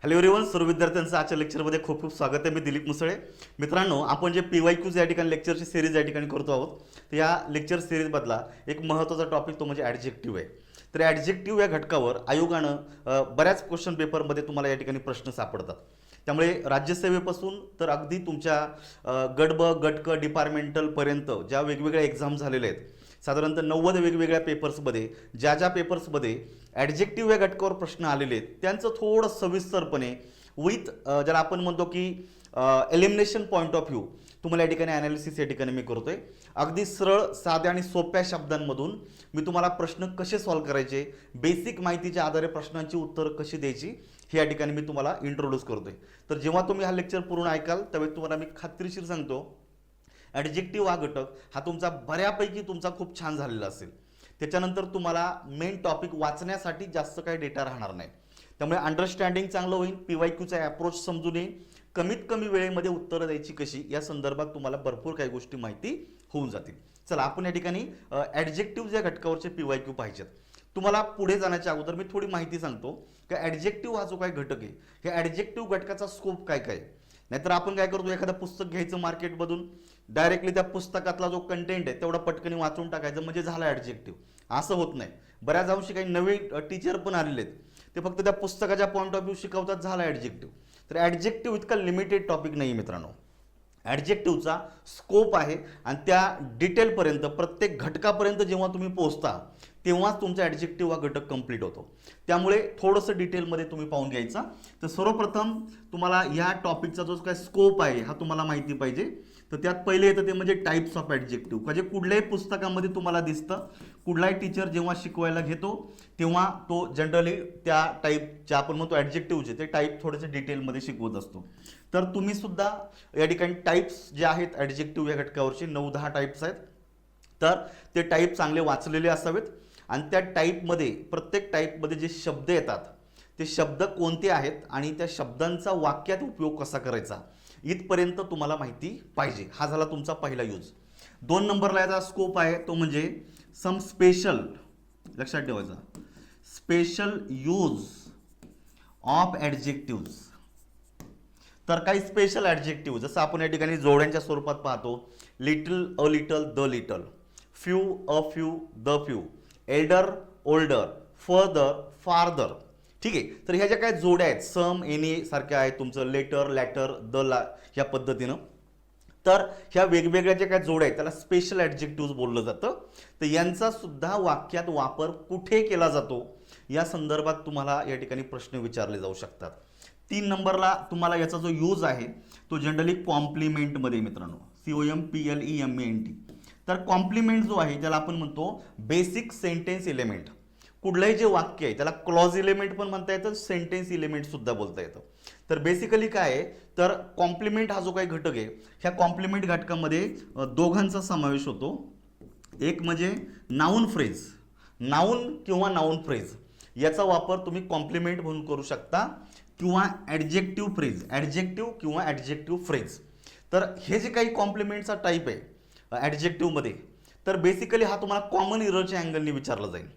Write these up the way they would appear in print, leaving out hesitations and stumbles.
Hello everyone, सर्व विद्यार्थ्यांचं आजच्या लेक्चरमध्ये खूप खूप स्वागत आहे. मी दिलीप मुसळे. मित्रांनो, आपण जे PYQs या ठिकाणी लेक्चरची सिरीज या ठिकाणी करतो आहोत, तर या लेक्चर सिरीजमधला एक महत्त्वाचा टॉपिक तो म्हणजे ॲडजेक्टिव्ह आहे. तर ॲडजेक्टिव्ह या घटकावर आयोगानं बऱ्याच क्वेश्चन पेपरमध्ये तुम्हाला या ठिकाणी प्रश्न सापडतात. त्यामुळे राज्यसेवेपासून तर अगदी तुमच्या गट ब गट क डिपार्टमेंटलपर्यंत ज्या वेगवेगळ्या एक्झाम झालेल्या आहेत, साधारणतः 90 वेगवेगळ्या पेपर्समध्ये ज्या पेपर्समध्ये ॲडजेक्टिव्ह या घटकावर प्रश्न आलेले आहेत त्यांचं थोडं सविस्तरपणे विथ ज्याला आपण म्हणतो की एलिमिनेशन पॉईंट ऑफ व्ह्यू तुम्हाला या ठिकाणी ॲनालिसिस या ठिकाणी मी करतोय. अगदी सरळ साध्या आणि सोप्या शब्दांमधून मी तुम्हाला प्रश्न कसे सॉल्व्ह करायचे, बेसिक माहितीच्या आधारे प्रश्नांची उत्तरं कशी द्यायची हे या ठिकाणी मी तुम्हाला इंट्रोड्यूस करतोय. तर जेव्हा तुम्ही हा लेक्चर पूर्ण ऐकाल त्यावेळी तुम्हाला मी खात्रीशीर सांगतो ॲडजेक्टिव्ह हा घटक हा तुमचा बऱ्यापैकी तुमचा खूप छान झालेला असेल. त्याच्यानंतर तुम्हाला मेन टॉपिक वाचण्यासाठी जास्त काही डेटा राहणार नाही. त्यामुळे अंडरस्टँडिंग चांगलं होईल, PYQचा ॲप्रोच समजून येईल, कमीत कमी वेळेमध्ये उत्तरं द्यायची कशी या संदर्भात तुम्हाला भरपूर काही गोष्टी माहिती होऊन जातील. चला आपण या ठिकाणी ॲडजेक्टिव्ह या घटकावरचे PYQ पाहिजेत. तुम्हाला पुढे जाण्याच्या अगोदर मी थोडी माहिती सांगतो की ॲडजेक्टिव्ह हा जो काही घटक आहे, हे ॲडजेक्टिव्ह घटकाचा स्कोप काय काय. नाहीतर आपण काय करतो, एखादं पुस्तक घ्यायचं मार्केटमधून, डायरेक्टली त्या पुस्तकातला जो कंटेंट आहे तेवढा पटकन वाचून टाकायचं म्हणजे झाला ॲडजेक्टिव्ह. असं होत नाही. बऱ्याच अंशी काही नवे टीचर पण आलेले आहेत, ते फक्त त्या पुस्तकाच्या पॉईंट ऑफ व्ह्यू शिकवतात, झाला ॲडजेक्टिव्ह. तर ॲडजेक्टिव्ह इतका लिमिटेड टॉपिक नाही मित्रांनो. ॲडजेक्टिव्हचा स्कोप आहे आणि त्या डिटेलपर्यंत प्रत्येक घटकापर्यंत जेव्हा तुम्ही पोहोचता तेव्हाच तुमचा ॲडजेक्टिव्ह हा घटक कंप्लीट होतो. त्यामुळे थोडंसं डिटेलमध्ये तुम्ही पाहून घ्यायचा. तर सर्वप्रथम तुम्हाला या टॉपिकचा जो काय स्कोप आहे हा तुम्हाला माहिती पाहिजे. तर त्यात पहिले येतं ते म्हणजे टाईप्स ऑफ ॲडजेक्टिव्ह. म्हणजे कुठल्याही पुस्तकामध्ये तुम्हाला दिसतं, कुठलाही टीचर जेव्हा शिकवायला घेतो तेव्हा तो जनरली त्या टाईपच्या आपण म्हणतो ॲडजेक्टिव्हचे ते टाईप थोडेसे डिटेलमध्ये शिकवत असतो. तर तुम्ही सुद्धा या ठिकाणी टाईप्स जे आहेत ॲडजेक्टिव्ह या घटकावरचे 9-10 टाईप्स आहेत. तर ते टाईप चांगले वाचलेले असावेत आणि त्या टाईपमध्ये प्रत्येक टाईपमध्ये जे शब्द येतात ते शब्द कोणते आहेत आणि त्या शब्दांचा वाक्यात उपयोग कसा करायचा इथपर्यंत तुम्हाला माहिती पाहिजे. हा झाला तुमचा पहिला यूज. 2 नंबरला याचा स्कोप आहे तो म्हणजे सम स्पेशल, लक्षात ठेवायचा, स्पेशल यूज ऑफ ॲडजेक्टिव्ह. तर काही स्पेशल ॲडजेक्टिव्ह जसं आपण या ठिकाणी जोड्यांच्या स्वरूपात पाहतो, little, a little, the little, few, a few, the few, Elder, older, further, farther. ठीक आहे. तर ह्या ज्या काय जोड्या आहेत, सम, एनी सारख्या आहेत, तुमचं लेटर, लॅटर, द ला ह्या पद्धतीनं, तर ह्या वेगवेगळ्या ज्या काय जोड्या आहेत त्याला स्पेशल ॲडजेक्टिव्ह बोललं जातं. तर यांचा सुद्धा वाक्यात वापर कुठे केला जातो या संदर्भात तुम्हाला या ठिकाणी प्रश्न विचारले जाऊ शकतात. 3 नंबरला तुम्हाला याचा जो यूज आहे तो जनरली कॉम्प्लिमेंटमध्ये मित्रांनो, COMPLEMENT. तर कॉम्प्लिमेंट जो आहे त्याला आपण म्हणतो बेसिक सेंटेन्स एलिमेंट. कुठलंही जे वाक्य आहे त्याला क्लॉज एलिमेंट पण म्हणता येतं, सेंटेन्स एलिमेंट सुद्धा बोलता येतं. तर बेसिकली काय आहे, तर कॉम्प्लिमेंट हा जो काही घटक आहे ह्या कॉम्प्लिमेंट घटकामध्ये दोघांचा समावेश होतो. एक म्हणजे नाऊन फ्रेज, नाऊन किंवा नाऊन फ्रेज याचा वापर तुम्ही कॉम्प्लिमेंट म्हणून करू शकता, किंवा ॲडजेक्टिव्ह फ्रेज, ॲडजेक्टिव्ह किंवा ॲडजेक्टिव्ह फ्रेज. तर हे जे काही कॉम्प्लिमेंटचा टाईप आहे ॲडजेक्टिव्हमध्ये, तर बेसिकली हा तुम्हाला कॉमन इररच्या अँगलने विचारला जाईल.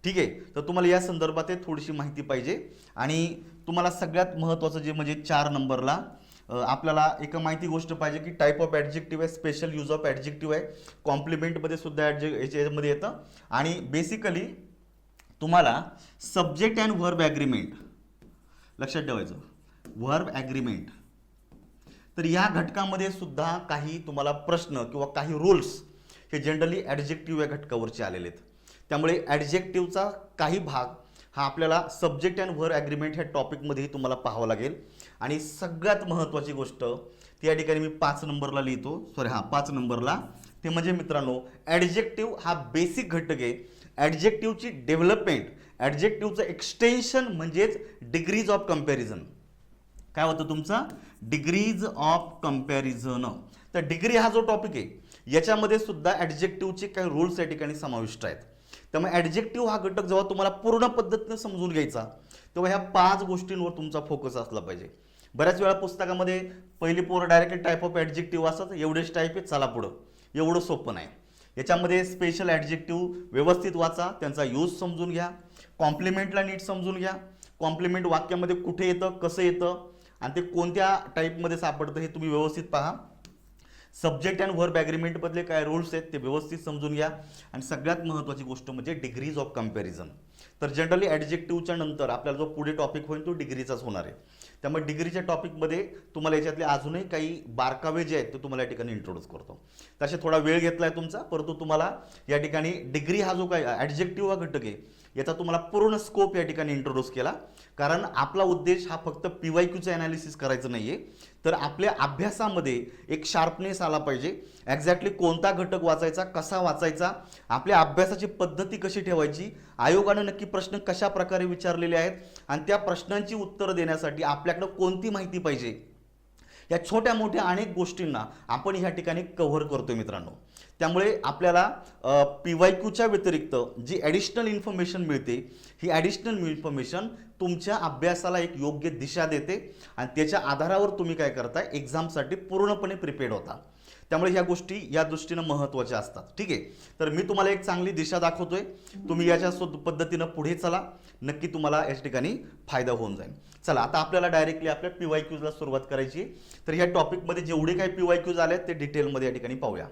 ठीक आहे. तर तुम्हाला या संदर्भात थोडीशी माहिती पाहिजे. आणि तुम्हाला सगळ्यात महत्त्वाचं जे म्हणजे 4 नंबरला आपल्याला एक माहिती गोष्ट पाहिजे की टाईप ऑफ ॲडजेक्टिव्ह आहे, स्पेशल यूज ऑफ ॲडजेक्टिव्ह आहे, कॉम्प्लिमेंटमध्ये सुद्धा याच्यामध्ये येतं. आणि बेसिकली तुम्हाला सब्जेक्ट अँड व्हर्ब ॲग्रीमेंट लक्षात ठेवायचं, व्हर्ब ॲग्रीमेंट. तर या घटकामध्ये सुद्धा काही तुम्हाला प्रश्न किंवा काही रूल्स हे जनरली ॲडजेक्टिव्ह या घटकावरचे आलेले आहेत. त्यामुळे ॲडजेक्टिव्हचा काही भाग हा आपल्याला सब्जेक्ट अँड व्हर्ब ॲग्रीमेंट ह्या टॉपिकमध्येही तुम्हाला पाहावं लागेल. आणि सगळ्यात महत्त्वाची गोष्ट ती या ठिकाणी मी 5 नंबरला लिहितो, 5 नंबरला, ते म्हणजे मित्रांनो ॲडजेक्टिव्ह हा बेसिक घटक आहे. ॲडजेक्टिव्हची डेव्हलपमेंट, ॲडजेक्टिव्हचं एक्सटेन्शन म्हणजेच डिग्रीज ऑफ कम्पॅरिझन. काय होतं तुमचा डिग्रीज ऑफ कम्पॅरिझन. तर डिग्री हा जो टॉपिक आहे याच्यामध्ये सुद्धा ॲडजेक्टिव्हचे काही रूल्स या ठिकाणी समाविष्ट आहेत. त्यामुळे ॲडजेक्टिव्ह हा घटक जेव्हा तुम्हाला पूर्ण पद्धतीने समजून घ्यायचा तेव्हा ह्या 5 गोष्टींवर तुमचा फोकस असला पाहिजे. बऱ्याच वेळा पुस्तकामध्ये पहिली पोरं डायरेक्ट टाईप ऑफ ॲडजेक्टिव्ह असतात, एवढेच टाईप आहे, चला पुढं. एवढं सोपं नाही. याच्यामध्ये स्पेशल ॲडजेक्टिव्ह व्यवस्थित वाचा, त्यांचा यूज समजून घ्या, कॉम्प्लिमेंटला नीट समजून घ्या, कॉम्प्लिमेंट वाक्यामध्ये कुठे येतं, कसं येतं आणि ते कोणत्या टाईपमध्ये सापडतं हे तुम्ही व्यवस्थित पहा. सब्जेक्ट अँड व्हर्ब ॲग्रीमेंटमधले काय रूल्स आहेत ते व्यवस्थित समजून घ्या. आणि सगळ्यात महत्त्वाची गोष्ट म्हणजे डिग्रीज ऑफ कम्पॅरिझन. तर जनरली ॲडजेक्टिव्हच्या नंतर आपल्याला जो पुढे टॉपिक होईल तो डिग्रीचाच होणार आहे. त्यामुळे डिग्रीच्या टॉपिकमध्ये तुम्हाला याच्यातले अजूनही काही बारकावे जे आहेत ते तुम्हाला या ठिकाणी इंट्रोड्यूस करतो. तसे थोडा वेळ घेतला आहे तुमचा, परंतु तुम्हाला या ठिकाणी डिग्री हा जो काय ॲडजेक्टिव्ह हा घटक आहे याचा तुम्हाला पूर्ण स्कोप या ठिकाणी इंट्रोड्यूस केला. कारण आपला उद्देश हा फक्त PYQचं ॲनालिसिस करायचं नाही आहे, तर आपल्या अभ्यासामध्ये एक शार्पनेस आला पाहिजे. एक्झॅक्टली कोणता घटक वाचायचा, कसा वाचायचा, आपल्या अभ्यासाची पद्धती कशी ठेवायची, आयोगानं नक्की प्रश्न कशा प्रकारे विचारलेले आहेत आणि त्या प्रश्नांची उत्तरं देण्यासाठी आपल्याकडं कोणती माहिती पाहिजे, या छोट्या मोठ्या अनेक गोष्टींना आपण ह्या ठिकाणी कव्हर करतोय मित्रांनो. त्यामुळे आपल्याला PYQच्या व्यतिरिक्त जी ॲडिशनल इन्फॉर्मेशन मिळते ही ॲडिशनल इन्फॉर्मेशन तुमच्या अभ्यासाला एक योग्य दिशा देते आणि त्याच्या आधारावर तुम्ही काय करताय, एक्झामसाठी पूर्णपणे प्रिपेअर्ड होता. त्यामुळे ह्या गोष्टी या दृष्टीनं महत्त्वाच्या असतात. ठीक आहे, तर मी तुम्हाला एक चांगली दिशा दाखवतोय, तुम्ही याच्या पद्धतीनं पुढे चला, नक्की तुम्हाला या ठिकाणी फायदा होऊन जाईल. चला आता आपल्याला डायरेक्टली आपल्या PYQला सुरुवात करायची. तर ह्या टॉपिकमध्ये जेवढे काही PYQज आले ते डिटेलमध्ये या ठिकाणी पाहूया.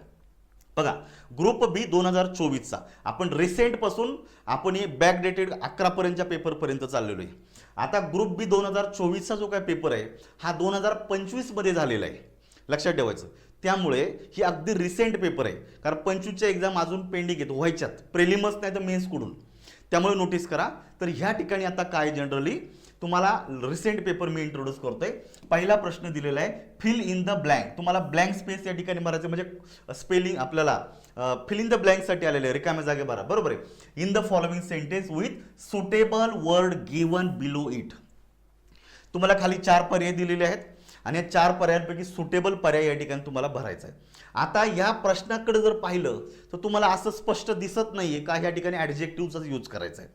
बघा, ग्रुप बी 2024चा आपण रिसेंटपासून आपण हे बॅकडेटेड 11 पर्यंतच्या पेपरपर्यंत चाललेलो आहे. आता ग्रुप बी 2024चा जो काय पेपर आहे हा 2025 मध्ये झालेला आहे, लक्षात ठेवायचं. त्यामुळे ही अगदी रिसेंट पेपर आहे, कारण 25च्या एक्झाम अजून पेंडिंग आहेत, व्हायच्यात, प्रिलिम्स नाही तर मेन्स कडून. त्यामुळे नोटीस करा. तर ह्या ठिकाणी आता काय जनरली तुम्हाला रिसेंट पेपर मी इंट्रोड्यूस करतोय. पहिला प्रश्न दिलेला आहे, फिल इन द ब्लँक. तुम्हाला ब्लँक स्पेस या ठिकाणी भरायचं, म्हणजे स्पेलिंग आपल्याला फिल इन द ब्लँकसाठी आलेले आहे, रिकाम्या जागे भरा. बरोबर आहे. In the following sentence with suitable word given below it. तुम्हाला खाली 4 पर्याय दिलेले आहेत आणि या 4 पर्यायांपैकी सुटेबल पर्याय या ठिकाणी तुम्हाला भरायचा आहे. आता या प्रश्नाकडे जर पाहिलं तर तुम्हाला असं स्पष्ट दिसत नाहीये का ह्या ठिकाणी ॲडजेक्टिव्हचा यूज करायचा आहे,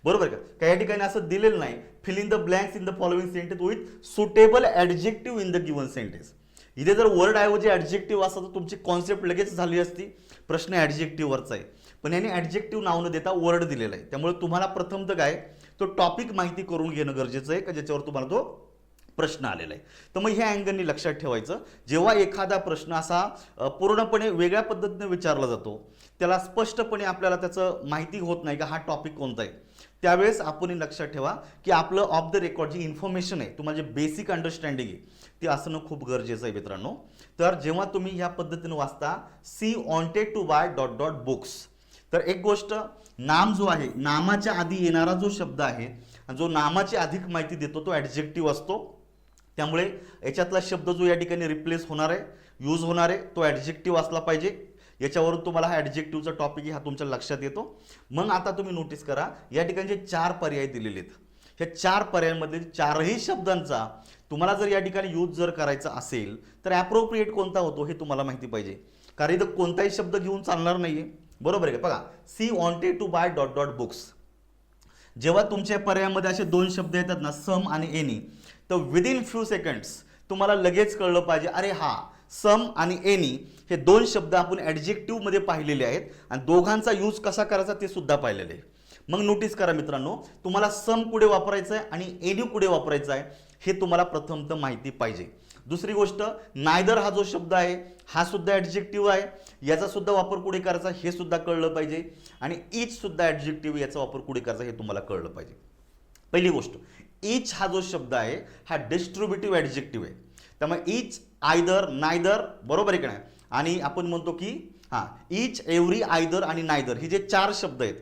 बरोबर का या ठिकाणी असं दिलेलं नाही, fill in the blanks in the following sentence with suitable adjective in the given sentence. इथे जर वर्ड ऐवजी ॲडजेक्टिव्ह असतं तर तुमची कॉन्सेप्ट लगेच झाली असती, प्रश्न ॲडजेक्टिव्हवरचा आहे. पण याने ॲडजेक्टिव्ह नाव न देता वर्ड दिलेला आहे. त्यामुळे तुम्हाला प्रथमतः काय तो टॉपिक माहिती करून घेणं गरजेचं आहे का ज्याच्यावर तुम्हाला तो प्रश्न आलेला आहे. तर मग ह्या अँगलनी लक्षात ठेवायचं, जेव्हा एखादा प्रश्न असा पूर्णपणे वेगळ्या पद्धतीने विचारला जातो, त्याला स्पष्टपणे आपल्याला त्याचं माहिती होत नाही का हा टॉपिक कोणता आहे, त्यावेळेस आपण लक्षात ठेवा की आपलं ऑफ द रेकॉर्ड जी इन्फॉर्मेशन आहे, तुम्हाला जे बेसिक अंडरस्टँडिंग आहे ते असणं खूप गरजेचं आहे मित्रांनो. तर जेव्हा तुम्ही ह्या पद्धतीने वाचता, she wanted to buy dot dot books, तर एक गोष्ट, नाम जो आहे, नामाच्या आधी येणारा जो शब्द आहे, जो नामाची अधिक माहिती देतो तो ॲडजेक्टिव्ह असतो. त्यामुळे याच्यातला शब्द जो या ठिकाणी रिप्लेस होणार आहे, यूज होणार आहे, तो ॲडजेक्टिव्ह असला पाहिजे. याच्यावरून तुम्हाला हा ॲडजेक्टिव्हचा टॉपिक हा तुमच्या लक्षात येतो. मग आता तुम्ही नोटीस करा, या ठिकाणी जे 4 पर्याय दिलेले आहेत, ह्या 4 पर्यायांमध्ये 4ही शब्दांचा तुम्हाला जर या ठिकाणी यूज जर करायचा असेल तर ॲप्रोप्रिएट कोणता होतो हे तुम्हाला माहिती पाहिजे, कारण इथं कोणताही शब्द घेऊन चालणार नाहीये, बरोबर आहे का. बघा, she wanted to buy dot dot books, जेव्हा तुमच्या पर्यायामध्ये असे 2 शब्द येतात ना, सम आणि एनी, तर विदिन फ्यू सेकंड्स तुम्हाला लगेच कळलं पाहिजे, अरे हा सम आणि एनी हे 2 शब्द आपण ॲडजेक्टिव्ह मध्ये पाहिलेले आहेत आणि दोघांचा यूज कसा करायचा ते सुद्धा पाहिलेले आहे. मग नोटीस करा मित्रांनो, तुम्हाला सम कुठे वापरायचं आहे आणि एनी कुठे वापरायचं आहे हे तुम्हाला प्रथमतः माहिती पाहिजे. दुसरी गोष्ट, नायदर हा जो शब्द आहे हा सुद्धा ॲडजेक्टिव्ह आहे, याचा सुद्धा वापर कुठे करायचा हे सुद्धा कळलं पाहिजे. आणि ईच सुद्धा ॲडजेक्टिव्ह, याचा वापर कुठे करायचा हे तुम्हाला कळलं पाहिजे. पहिली गोष्ट, ईच हा जो शब्द आहे हा डिस्ट्रीब्युटिव्ह ॲडजेक्टिव्ह आहे. त्यामुळे ईच, आयदर, नायदर, बरोबर आहे का नाही. आणि आपण म्हणतो की ईच, एव्हरी, आयदर आणि नायदर हे जे 4 शब्द आहेत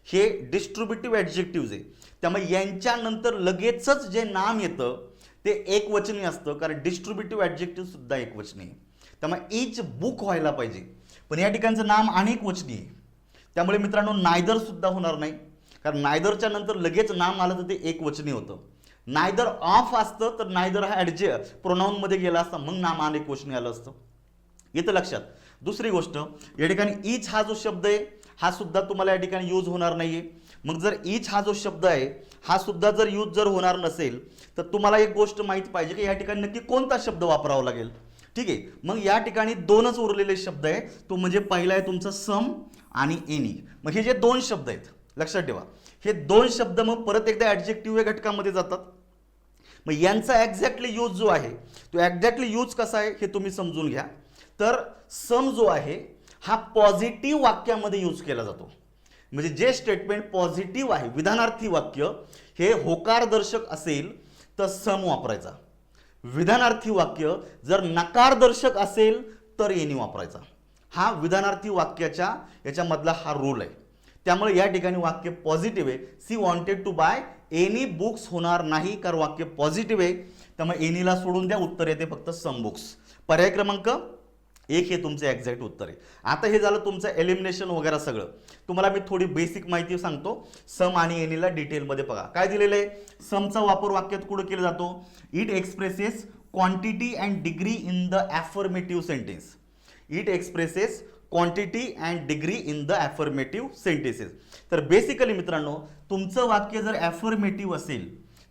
हे डिस्ट्रीब्युटिव्ह ॲडजेक्टिव्ह आहे. त्यामुळे यांच्यानंतर लगेचच जे नाम येतं ते एकवचनी असतं, कारण डिस्ट्रीब्युटिव्ह ॲडजेक्टिव्ह सुद्धा एकवचनी आहे. त्यामुळे ईच बुक व्हायला पाहिजे, पण या ठिकाणचं नाम अनेक वचनी आहे. त्यामुळे मित्रांनो नायदर सुद्धा होणार नाही, कारण नायदरच्या नंतर लगेच नाम आलं तर ते एकवचनी होतं. नायदर ऑफ असतं तर नायदर हा प्रोनाऊन मध्ये गेला असता, मग नाम अनेक वचनी आलं असतं, येतं लक्षात. दुसरी गोष्ट, या ठिकाणी ईच हा जो शब्द आहे हा सुद्धा तुम्हाला या ठिकाणी यूज होणार नाहीये. मग जर ईच हा जो शब्द आहे हा सुद्धा जर यूज जर होणार नसेल तर तुम्हाला एक गोष्ट माहित पाहिजे की या ठिकाणी नक्की कोणता शब्द वापरावा लागेल. ठीक आहे, मग या ठिकाणी 2च उरलेले शब्द आहे, तो म्हणजे पहिला आहे तुमचा सम आणि एनी. मग हे जे 2 शब्द आहेत लक्षात ठेवा, हे दोन शब्द मग परत एकदा ॲडजेक्टिव्ह या घटकामध्ये जातात. मग यांचा एक्झॅक्टली यूज जो आहे तो एक्झॅक्टली यूज कसा आहे हे तुम्ही समजून घ्या. तर सम जो आहे हा पॉझिटिव्ह वाक्यामध्ये यूज केला जातो. म्हणजे जे स्टेटमेंट पॉझिटिव्ह आहे, विधानार्थी वाक्य हे होकारदर्शक असेल तर सम वापरायचा. विधानार्थी वाक्य जर नकारदर्शक असेल तर एनी वापरायचा. हा विधानार्थी वाक्याच्या याच्यामधला हा रूल आहे. त्यामुळे या ठिकाणी वाक्य पॉझिटिव्ह आहे. She wanted to buy any books होणार नाही, कारण वाक्य पॉझिटिव्ह आहे. त्यामुळे एनीला सोडून द्या, उत्तर येते फक्त सम बुक्स. पर्याय क्रमांक 1 हे तुमचं एक्झॅक्ट उत्तर आहे. आता हे झालं तुमचं एलिमिनेशन वगैरे सगळं. तुम्हाला मी थोडी बेसिक माहिती सांगतो. सम आणि एनीला डिटेलमध्ये बघा काय दिलेलं आहे. समचा वापर वाक्यात कुठं केला जातो. It expresses quantity and degree in the affirmative sentence. It expresses quantity and degree in the affirmative sentences. तर बेसिकली मित्रांनो, तुमचं वाक्य जर ॲफर्मेटिव्ह असेल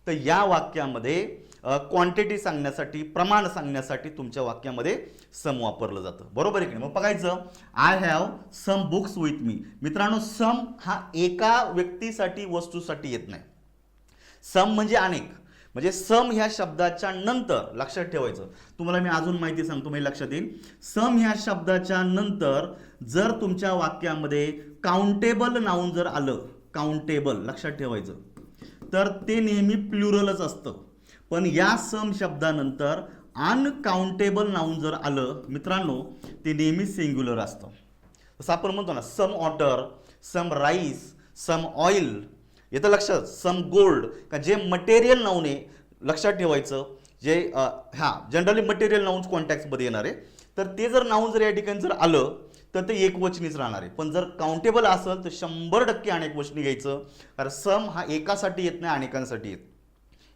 तर या वाक्यामध्ये क्वांटिटी सांगण्यासाठी, प्रमाण सांगण्यासाठी तुमच्या वाक्यामध्ये सम वापरलं जातं. बरोबर आहे की नाही. मग बघायचं, I have some books with me. मित्रांनो, सम हा एका व्यक्तीसाठी, वस्तूसाठी येत नाही. सम म्हणजे अनेक. म्हणजे सम ह्या शब्दाच्या नंतर लक्षात ठेवायचं. तुम्हाला मी अजून माहिती सांगतो, म्हणजे लक्षात येईल. सम ह्या शब्दाच्या नंतर जर तुमच्या वाक्यामध्ये काउंटेबल नाउन जर आलं, काउंटेबल लक्षात ठेवायचं, तर ते नेहमी प्लुरलच असतं. पण या सम शब्दानंतर अनकाउंटेबल नाउन जर आलं मित्रांनो, ते नेहमी सिंग्युलर असतं. जसं आपण म्हणतो ना, some water, some rice, some oil. येतं लक्षात. Some gold. का जे मटेरियल नाउन आहे लक्षात ठेवायचं. जे जनरली मटेरियल नाउन्स कॉन्टॅक्टमध्ये येणार आहे, तर ते जर नाउन जर या ठिकाणी जर आलं तर ते एकवचनीच राहणार आहे. पण जर काउंटेबल असेल तर 100% अनेकवचनी घ्यायचं, कारण सम हा एकासाठी येत नाही, अनेकांसाठी येत.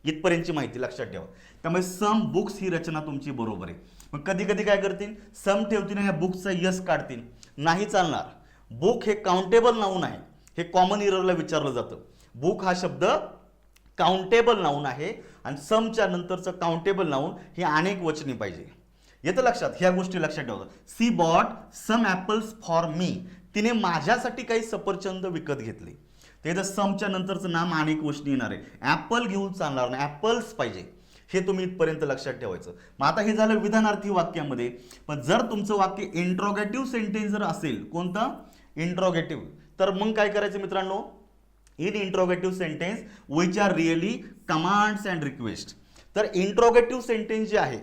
इथपर्यंतची माहिती लक्षात ठेवा. त्यामुळे सम बुक्स ही रचना तुमची बरोबर आहे. मग कधी कधी काय करतील, सम ठेवतील ह्या बुक्सचा यस काढतील. नाही चालणार. बुक हे काउंटेबल नाउन आहे. हे कॉमन इररला विचारलं जातं. बुक हा शब्द काउंटेबल नाउन आहे आणि समच्या नंतरचं काउंटेबल नाउन हे अनेक वचनी पाहिजे. येतं लक्षात. ह्या गोष्टी लक्षात ठेवा. She bought some apples for me. तिने माझ्यासाठी काही सफरचंद विकत घेतले. ते समच्या नंतरचं नाम अनेक वचनी येणार आहे. ॲपल घेऊन चालणार नाही, ॲपल्स पाहिजे. हे तुम्ही इथपर्यंत लक्षात ठेवायचं. मग आता हे झालं विधानार्थी वाक्यामध्ये. पण जर तुमचं वाक्य इंट्रोगेटिव्ह सेंटेन्स जर असेल, कोणतं इंट्रोगेटिव्ह, तर मग काय करायचं मित्रांनो, in interrogative sentence which R really commands and request. तर इंट्रोगेटिव्ह सेंटेन्स जे आहे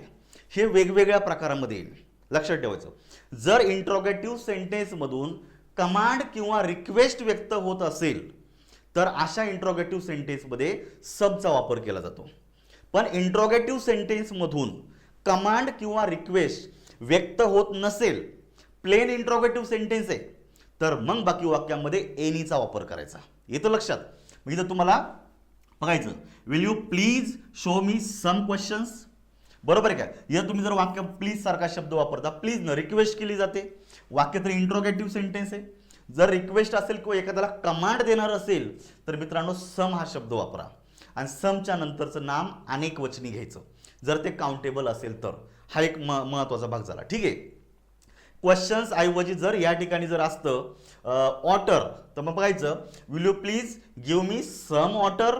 हे वेगवेगळ्या प्रकारामध्ये येईल. लक्षात ठेवायचं. जर इंट्रोगेटिव्ह सेंटेन्समधून कमांड किंवा रिक्वेस्ट व्यक्त होत असेल तर अशा इंट्रोगेटिव्ह सेंटेन्समध्ये सबचा वापर केला जातो. पण इंट्रोगेटिव्ह सेंटेन्समधून कमांड किंवा रिक्वेस्ट व्यक्त होत नसेल, प्लेन इंट्रोगेटिव्ह सेंटेन्स आहे, तर मग बाकी वाक्यामध्ये एनीचा वापर करायचा. येतं लक्षात. मग इथं तुम्हाला बघायचं, will you please show me some questions. बरोबर आहे का. या तुम्ही जर वाक्य प्लीज सारखा शब्द वापरता, प्लीज न रिक्वेस्ट केली जाते. वाक्य तर इंट्रोगेटिव्ह सेंटेन्स आहे. जर रिक्वेस्ट असेल किंवा एखाद्याला कमांड देणार असेल तर मित्रांनो सम हा शब्द वापरा आणि समच्या नंतरचं नाम अनेक वचनी घ्यायचं, जर ते काउंटेबल असेल तर. हा एक महत्वाचा भाग झाला. ठीक आहे. क्वेश्चन्स ऐवजी जर या ठिकाणी जर असतं ऑटर, तर मग बघायचं, will you please give me some water,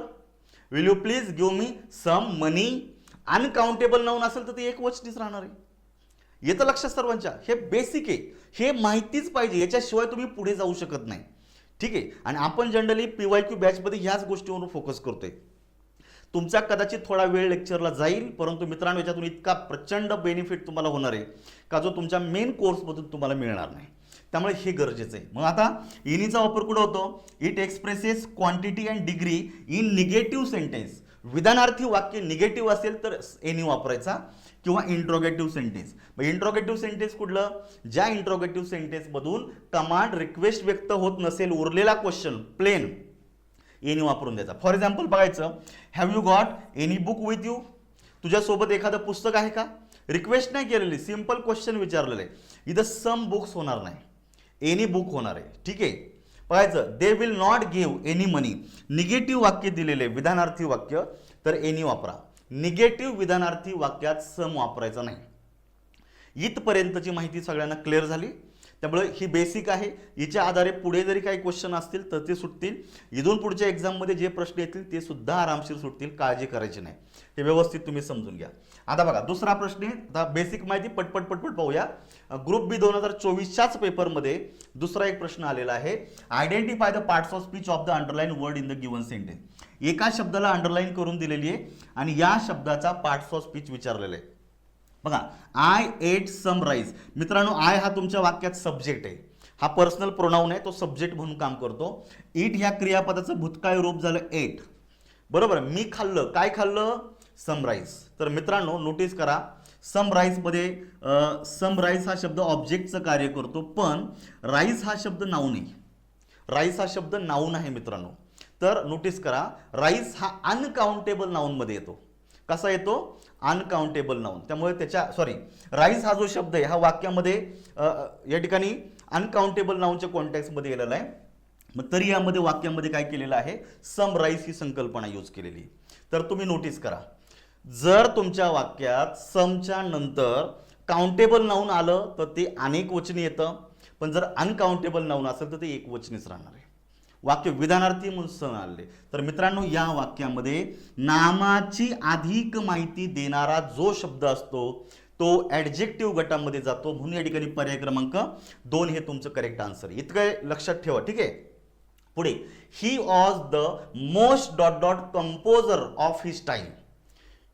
will you please give me some money. Uncountable noun असेल तर ते एक वचनीच राहणार आहे. येतं लक्षात सर्वांच्या. हे बेसिक आहे. हे माहितीच पाहिजे, याच्याशिवाय तुम्ही पुढे जाऊ शकत नाही. ठीक आहे. आणि आपण जनरली PYQ बॅचमध्ये ह्याच गोष्टीवर फोकस करतोय. तुमचा कदाचित थोडा वेळ लेक्चरला जाईल, परंतु मित्रांनो याच्यातून इतका प्रचंड बेनिफिट तुम्हाला होणार आहे का जो तुमच्या मेन कोर्समधून तुम्हाला मिळणार नाही. त्यामुळे हे गरजेचं आहे. मग आता एनीचा वापर कुठं होतो. It expresses quantity and degree in negative sentence. विधानार्थी वाक्य निगेटिव्ह असेल तर एनी वापरायचा किंवा इंट्रोगेटिव्ह सेंटेन्स. मग इंट्रोगेटिव्ह सेंटेन्स कुठलं, ज्या इंट्रोगेटिव्ह सेंटेन्समधून कमांड रिक्वेस्ट व्यक्त होत नसेल, उरलेला क्वेश्चन प्लेन, एनी वापरून द्यायचा. फॉर एक्झाम्पल बघायचं, have you got any book with you. तुझ्यासोबत एखादं पुस्तक आहे का. रिक्वेस्ट नाही केलेली, सिंपल क्वेश्चन विचारलेलं आहे. इथं सम बुक्स होणार नाही, एनी बुक होणार आहे. ठीक आहे. बघायचं, they will not give any money. Negative वाक्य दिलेले विधानार्थी वाक्य, तर एनी वापरा. निगेटिव्ह विधानार्थी वाक्यात सम वापरायचा नाही. इथपर्यंतची माहिती सगळ्यांना क्लिअर झाली. त्यामुळे ही बेसिक आहे. हिच्या आधारे पुढे जरी काही क्वेश्चन असतील तर ते सुटतील. इथून पुढच्या एक्झाममध्ये जे प्रश्न येतील ते सुद्धा आरामशीर सुटतील, काळजी करायची नाही. हे व्यवस्थित तुम्ही समजून घ्या. आता बघा दुसरा प्रश्न आहे. आता बेसिक माहिती पटपट पटपट पाहूया. ग्रुप बी 2024च्याच पेपरमध्ये दुसरा एक प्रश्न आलेला आहे. Identify the parts of speech of the underline word in the given sentence. एका शब्दाला अंडरलाईन करून दिलेली आहे आणि या शब्दाचा पार्ट्स ऑफ स्पीच विचारलेला आहे. बघा, आय एट सम राईस. मित्रांनो, आय हा तुमच्या वाक्यात सब्जेक्ट आहे. हा पर्सनल प्रोनाऊन आहे, तो सब्जेक्ट म्हणून काम करतो. इट ह्या क्रियापदाचं भूतकाळ रूप झालं एट. बरोबर, मी खाल्लं. काय खाल्लं? सम राईस. तर मित्रांनो नोटीस करा, सम राईसमध्ये सम राईस हा शब्द ऑब्जेक्टचं कार्य करतो, पण राईस हा शब्द नाऊन आहे. राईस हा शब्द नाऊन आहे मित्रांनो. तर नोटीस करा, राईस हा अनकाउंटेबल नाऊनमध्ये येतो. कसा येतो? Uncountable noun. त्यामुळे राईस हा जो शब्द आहे हा वाक्यामध्ये या ठिकाणी अनकाउंटेबल नाऊनच्या कॉन्टेक्स्टमध्ये गेलेला आहे. मग तरी यामध्ये वाक्यामध्ये काय केलेलं आहे? सम राईस ही संकल्पना यूज केलेली. तर तुम्ही नोटीस करा, जर तुमच्या वाक्यात समच्या नंतर काउंटेबल नाऊन आलं तर ते अनेक वचनी येतं, पण जर अनकाउंटेबल नाऊन असेल तर ते एक वचनीच राहणार आहे. वाक्य विधानार्थी म्हणून सण आले. तर मित्रांनो, या वाक्यामध्ये नामाची अधिक माहिती देणारा जो शब्द असतो तो ॲडजेक्टिव्ह गटामध्ये जातो, म्हणून या ठिकाणी पर्याय क्रमांक 2 हे तुमचं करेक्ट आन्सर. इतकं लक्षात ठेवा. ठीक आहे. पुढे, ही was the most dot dot composer of his time.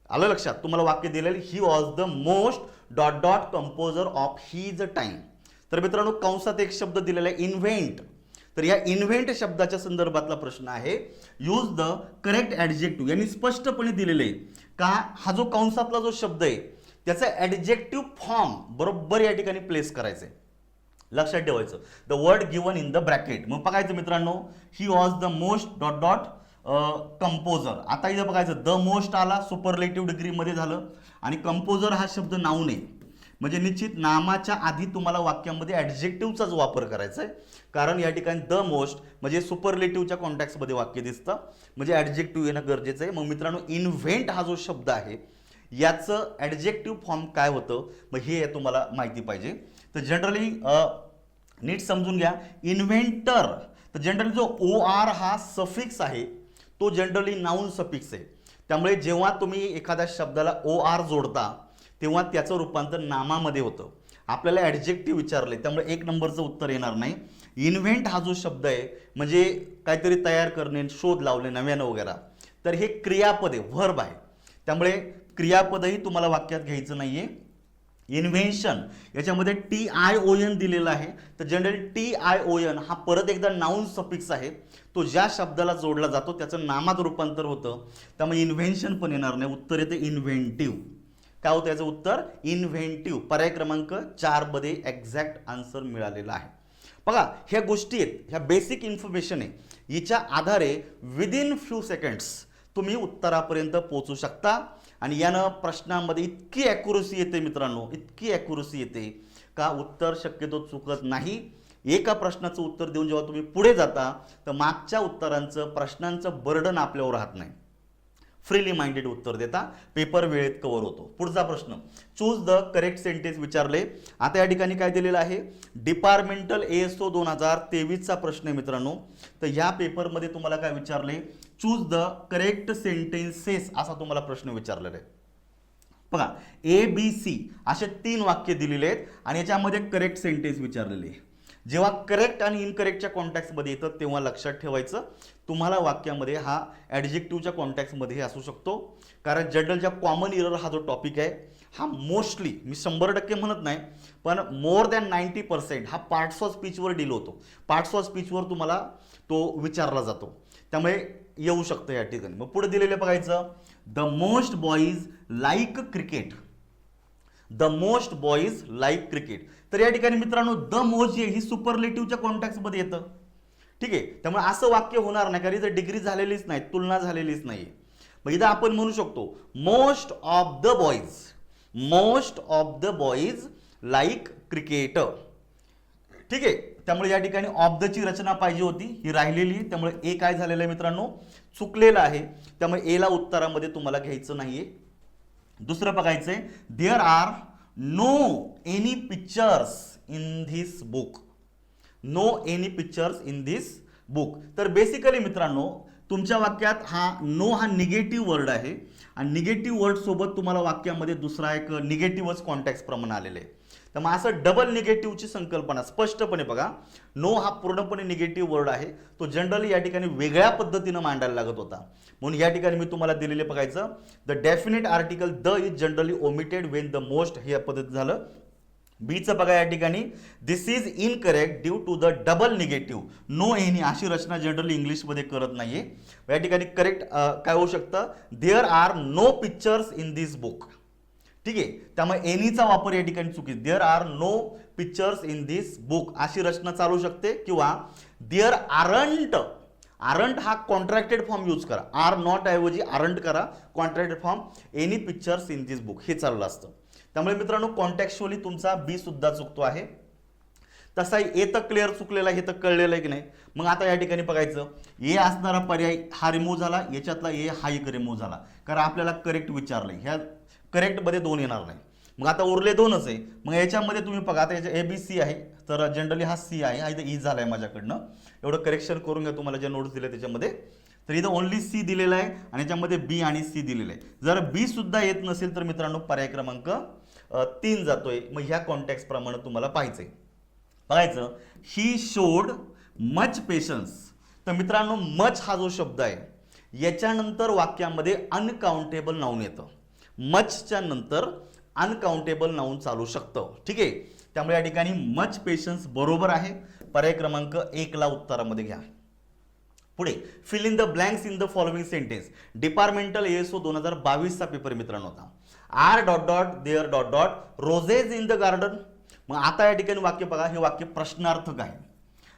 आलं लक्षात? तुम्हाला वाक्य दिलेलं, ही was the most dot dot composer of his time. तर मित्रांनो, कंसात एक शब्द दिलेला आहे इन्व्हेंट. तर या इन्व्हेंट शब्दाच्या संदर्भातला प्रश्न आहे. Use the correct adjective. यांनी स्पष्टपणे दिलेले आहे का हा जो कंसातला जो शब्द आहे त्याचा ॲडजेक्टिव्ह फॉर्म बरोबर या ठिकाणी प्लेस करायचं आहे. लक्षात ठेवायचं, the word given in the bracket. मग बघायचं मित्रांनो, ही was the most dot dot composer. आता इथं बघायचं, द मोस्ट आला, सुपरलेटिव्ह डिग्रीमध्ये झालं, आणि कंपोजर हा शब्द नाऊन आहे. म्हणजे निश्चित नामाच्या आधी तुम्हाला वाक्यामध्ये ॲडजेक्टिव्हचाच वापर करायचा आहे, कारण या ठिकाणी द मोस्ट म्हणजे सुपरलेटिव्हच्या कॉन्टॅक्टमध्ये वाक्य दिसतं, म्हणजे ॲडजेक्टिव्ह येणं गरजेचं आहे. मग मित्रांनो, इन्व्हेंट हा जो शब्द आहे याचं ॲडजेक्टिव्ह फॉर्म काय होतं, मग हे तुम्हाला माहिती पाहिजे. तर जनरली नीट समजून घ्या, इन्व्हेंटर. तर जनरली जो ओ आर हा सफिक्स आहे तो जनरली नाऊन सफिक्स आहे. त्यामुळे जेव्हा तुम्ही एखाद्या शब्दाला ओ आर जोडता तेव्हा त्याचं रूपांतर नामामध्ये होतं. आपल्याला ॲडजेक्टिव्ह विचारले त्यामुळे 1 नंबरचं उत्तर येणार नाही. इन्व्हेंट हा जो शब्द आहे म्हणजे काहीतरी तयार करणे, शोध लावणे नव्यानं वगैरे, तर हे क्रियापद आहे, व्हर्ब आहे. त्यामुळे क्रियापदही तुम्हाला वाक्यात घ्यायचं नाहीये. इन्व्हेन्शन याच्यामध्ये TION दिलेला आहे. तर जनरली TION हा परत एकदा नाऊन सफिक्स आहे. तो ज्या शब्दाला जोडला जातो त्याचं नामात रूपांतर होतं, त्यामुळे इन्व्हेन्शन पण येणार नाही. उत्तर येते इन्व्हेंटिव्ह. काय होतं याचं उत्तर? इन्व्हेंटिव्ह. पर्याय क्रमांक 4 मध्ये एक्झॅक्ट आन्सर मिळालेला आहे. बघा, ह्या गोष्टी आहेत, ह्या बेसिक इन्फॉर्मेशन आहे. हिच्या आधारे विदिन फ्यू सेकंड्स तुम्ही उत्तरापर्यंत पोहोचू शकता. आणि यानं प्रश्नांमध्ये इतकी ॲक्युरसी येते मित्रांनो, इतकी ॲक्युरसी येते का उत्तर शक्यतो चुकत नाही. एका प्रश्नाचं उत्तर देऊन जेव्हा तुम्ही पुढे जाता तर मागच्या उत्तरांचं प्रश्नांचं बर्डन आपल्यावर राहत नाही. फ्रीली माइंडेड उत्तर देता, पेपर वेळेत कव्हर होतो. पुढचा प्रश्न, चूज द करेक्ट सेंटेन्स विचारले. आता या ठिकाणी काय दिलेलं आहे? डिपार्टमेंटल ASO 2023चा प्रश्न आहे मित्रांनो. तर या पेपरमध्ये तुम्हाला काय विचारले? चूज द करेक्ट सेंटेन्सेस असा तुम्हाला प्रश्न विचारलेला आहे. बघा, ABC असे 3 वाक्य दिलेले आहेत आणि याच्यामध्ये करेक्ट सेंटेन्स विचारलेले आहे. जेव्हा करेक्ट आणि इनकरेक्टच्या कॉन्टॅक्टमध्ये येतं तेव्हा लक्षात ठेवायचं तुम्हाला वाक्यामध्ये हा ॲडजेक्टिव्हच्या कॉन्टॅक्टमध्ये असू शकतो. कारण जनरलच्या कॉमन इरर हा जो टॉपिक आहे हा मोस्टली, मी 100% म्हणत नाही, पण मोर दॅन 90% हा पार्ट्स ऑफ स्पीचवर डील होतो. पार्ट्स ऑफ स्पीचवर तुम्हाला तो विचारला जातो, त्यामुळे येऊ शकतं या ठिकाणी. मग पुढे दिलेलं बघायचं, the most boys like cricket. The most boys like cricket. तर या ठिकाणी मित्रांनो द मोस्ट ही सुपरलेटिव्हच्या कॉन्टॅक्टमध्ये येतं. ठीक आहे, त्यामुळे असं वाक्य होणार नाही, कारण इथं डिग्री झालेलीच नाही, तुलना झालेलीच नाही. मग इथं आपण म्हणू शकतो most of the boys, most of the boys like cricket. ठीक आहे, त्यामुळे या ठिकाणी ऑफ द ची रचना पाहिजे होती, ही राहिलेली. त्यामुळे ए काय झालेलं आहे मित्रांनो? चुकलेलं आहे. त्यामुळे एला उत्तरामध्ये तुम्हाला घ्यायचं नाहीये. दुसरं बघायचंय, there are no any pictures in this book. No any pictures in this book. तर बेसिकली मित्रांनो तुमच्या वाक्यात नो हा निगेटिव्ह वर्ड आहे आणि निगेटिव्ह वर्ड सोबत तुम्हाला वाक्यामध्ये दुसरा एक निगेटिव्हच कॉन्टॅक्ट प्रमाणे आलेले आहे. तर मग असं डबल निगेटिव्हची संकल्पना स्पष्टपणे बघा. नो हा पूर्णपणे निगेटिव्ह वर्ड आहे. तो जनरली या ठिकाणी वेगळ्या पद्धतीनं मांडायला लागत होता. म्हणून या ठिकाणी मी तुम्हाला दिलेले बघायचं the definite article the is generally omitted when the most हे पद्धत झालं. बीचं बघा या ठिकाणी this is incorrect due to the double negative. No any अशी रचना जनरली इंग्लिशमध्ये करत नाहीये. या ठिकाणी करेक्ट काय होऊ शकतं there are no pictures in this book. ठीक आहे. त्यामुळे एनीचा वापर या ठिकाणी चुकीचा. There are no pictures in this book अशी रचना चालू शकते किंवा देअर आरंट. आरंट हा कॉन्ट्रॅक्टेड फॉर्म यूज करा. आर नॉट ऐवजी आरंट करा. Contracted form any pictures in this book हे चाललं असतं. त्यामुळे मित्रांनो कॉन्टॅक्च्युअली तुमचा बी सुद्धा चुकतो आहे. तसा ए तर क्लिअर चुकलेला आहे हे तर कळलेलं आहे की नाही. मग आता या ठिकाणी बघायचं ए असणारा पर्याय हा रिमूव्ह झाला. याच्यातला ए हा एक रिमूव्ह झाला कारण आपल्याला करेक्ट विचारलंय. ह्या करेक्टमध्ये 2 येणार नाही. मग आता उरले 2च आहे. मग याच्यामध्ये तुम्ही बघा आता याच्या ABC आहे तर जनरली हा सी आहे. हा इथं ई झाला आहे माझ्याकडनं. एवढं करेक्शन करून घ्या तुम्हाला ज्या नोट्स दिल्या त्याच्यामध्ये. तर इथं ओनली सी दिलेला आहे आणि याच्यामध्ये बी आणि सी दिलेलं आहे. जर बी सुद्धा येत नसेल तर मित्रांनो पर्याय क्रमांक 3 जातोय. मग ह्या कॉन्टॅक्ट प्रमाणे तुम्हाला पाहायचंय. बघायचं ही शोड मच पेशन्स. तर मित्रांनो मच हा जो शब्द आहे याच्यानंतर वाक्यामध्ये अनकाउंटेबल नाऊन येतं. मचच्या नंतर अनकाउंटेबल नाऊन चालू शकतं. ठीक आहे. त्यामुळे या ठिकाणी मच पेशन्स बरोबर आहे. पर्याय क्रमांक 1 ला उत्तरामध्ये घ्या. पुढे fill in the blanks in the following sentence. Departmental ASO 2022 चा पेपर मित्रांनो होता. Are dot dot there dot dot roses in the garden. मग आता या ठिकाणी वाक्य बघा हे वाक्य प्रश्नार्थक आहे.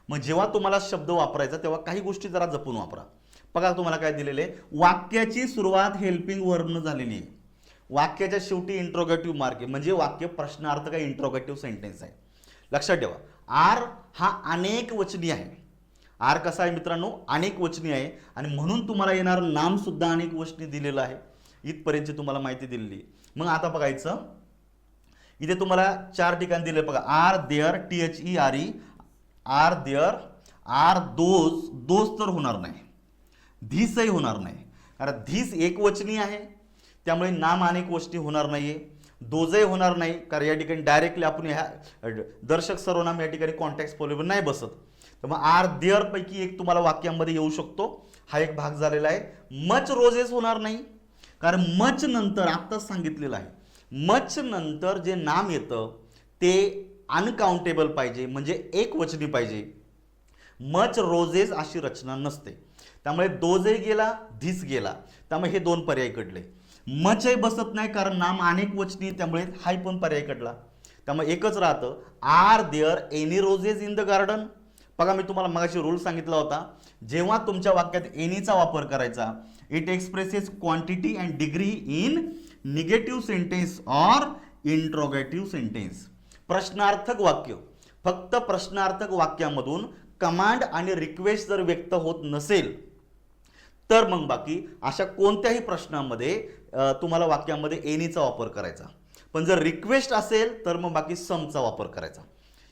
मग जेव्हा तुम्हाला शब्द वापरायचा तेव्हा काही गोष्टी जरा जपून वापरा. बघा तुम्हाला काय दिलेले वाक्याची सुरुवात हेल्पिंग वर्बनं झालेली आहे. वाक्याच्या शेवटी इंट्रोगेटिव्ह मार्क आहे म्हणजे वाक्य प्रश्नार्थक आहे. इंट्रोगेटिव्ह सेंटेन्स आहे. लक्षात ठेवा आर हा अनेक वचनी आहे. आर कसा आहे मित्रांनो अनेक वचनी आहे आणि म्हणून तुम्हाला येणार नाम सुद्धा अनेक वचनी दिलेलं आहे. इथपर्यंतची तुम्हाला माहिती दिलेली. मग आता बघायचं इथे तुम्हाला 4 ठिकाण दिले बघा. Are there THERE are there are those तर होणार नाही. धीसही होणार नाही कारण धीस एक वचनी आहे त्यामुळे नाम अनेक वचनी होणार नाहीये. दोजही होणार नाही कारण या ठिकाणी डायरेक्टली आपण ह्या दर्शक सर्वनाम या ठिकाणी कॉन्टॅक्ट फॉलोवर नाही बसत. तर मग आर देअर पैकी एक तुम्हाला वाक्यामध्ये येऊ शकतो. हा एक भाग झालेला आहे. मच रोजेस होणार नाही कारण मच नंतर आत्ताच सांगितलेलं आहे मच नंतर जे नाम येतं ते अनकाउंटेबल पाहिजे म्हणजे एक वचनी पाहिजे. मच रोजेस अशी रचना नसते. त्यामुळे दोजही गेला धीस गेला. त्यामुळे हे 2 पर्याय कडले. मचही बसत नाही कारण नाम अनेक वचनी त्यामुळे हा पण पर्याय कडला. त्यामुळे एकच राहतं are there any roses in the garden. बघा मी तुम्हाला मगाशी रूल सांगितला होता जेव्हा तुमच्या वाक्यात एनीचा वापर करायचा it expresses quantity and degree in negative sentence or interrogative sentence. प्रश्नार्थक वाक्य फक्त प्रश्नार्थक वाक्यामधून कमांड आणि रिक्वेस्ट जर व्यक्त होत नसेल तर मग बाकी अशा कोणत्याही प्रश्नामध्ये तुम्हाला वाक्यामध्ये एनीचा वापर करायचा. पण जर रिक्वेस्ट असेल तर मग बाकी समचा वापर करायचा.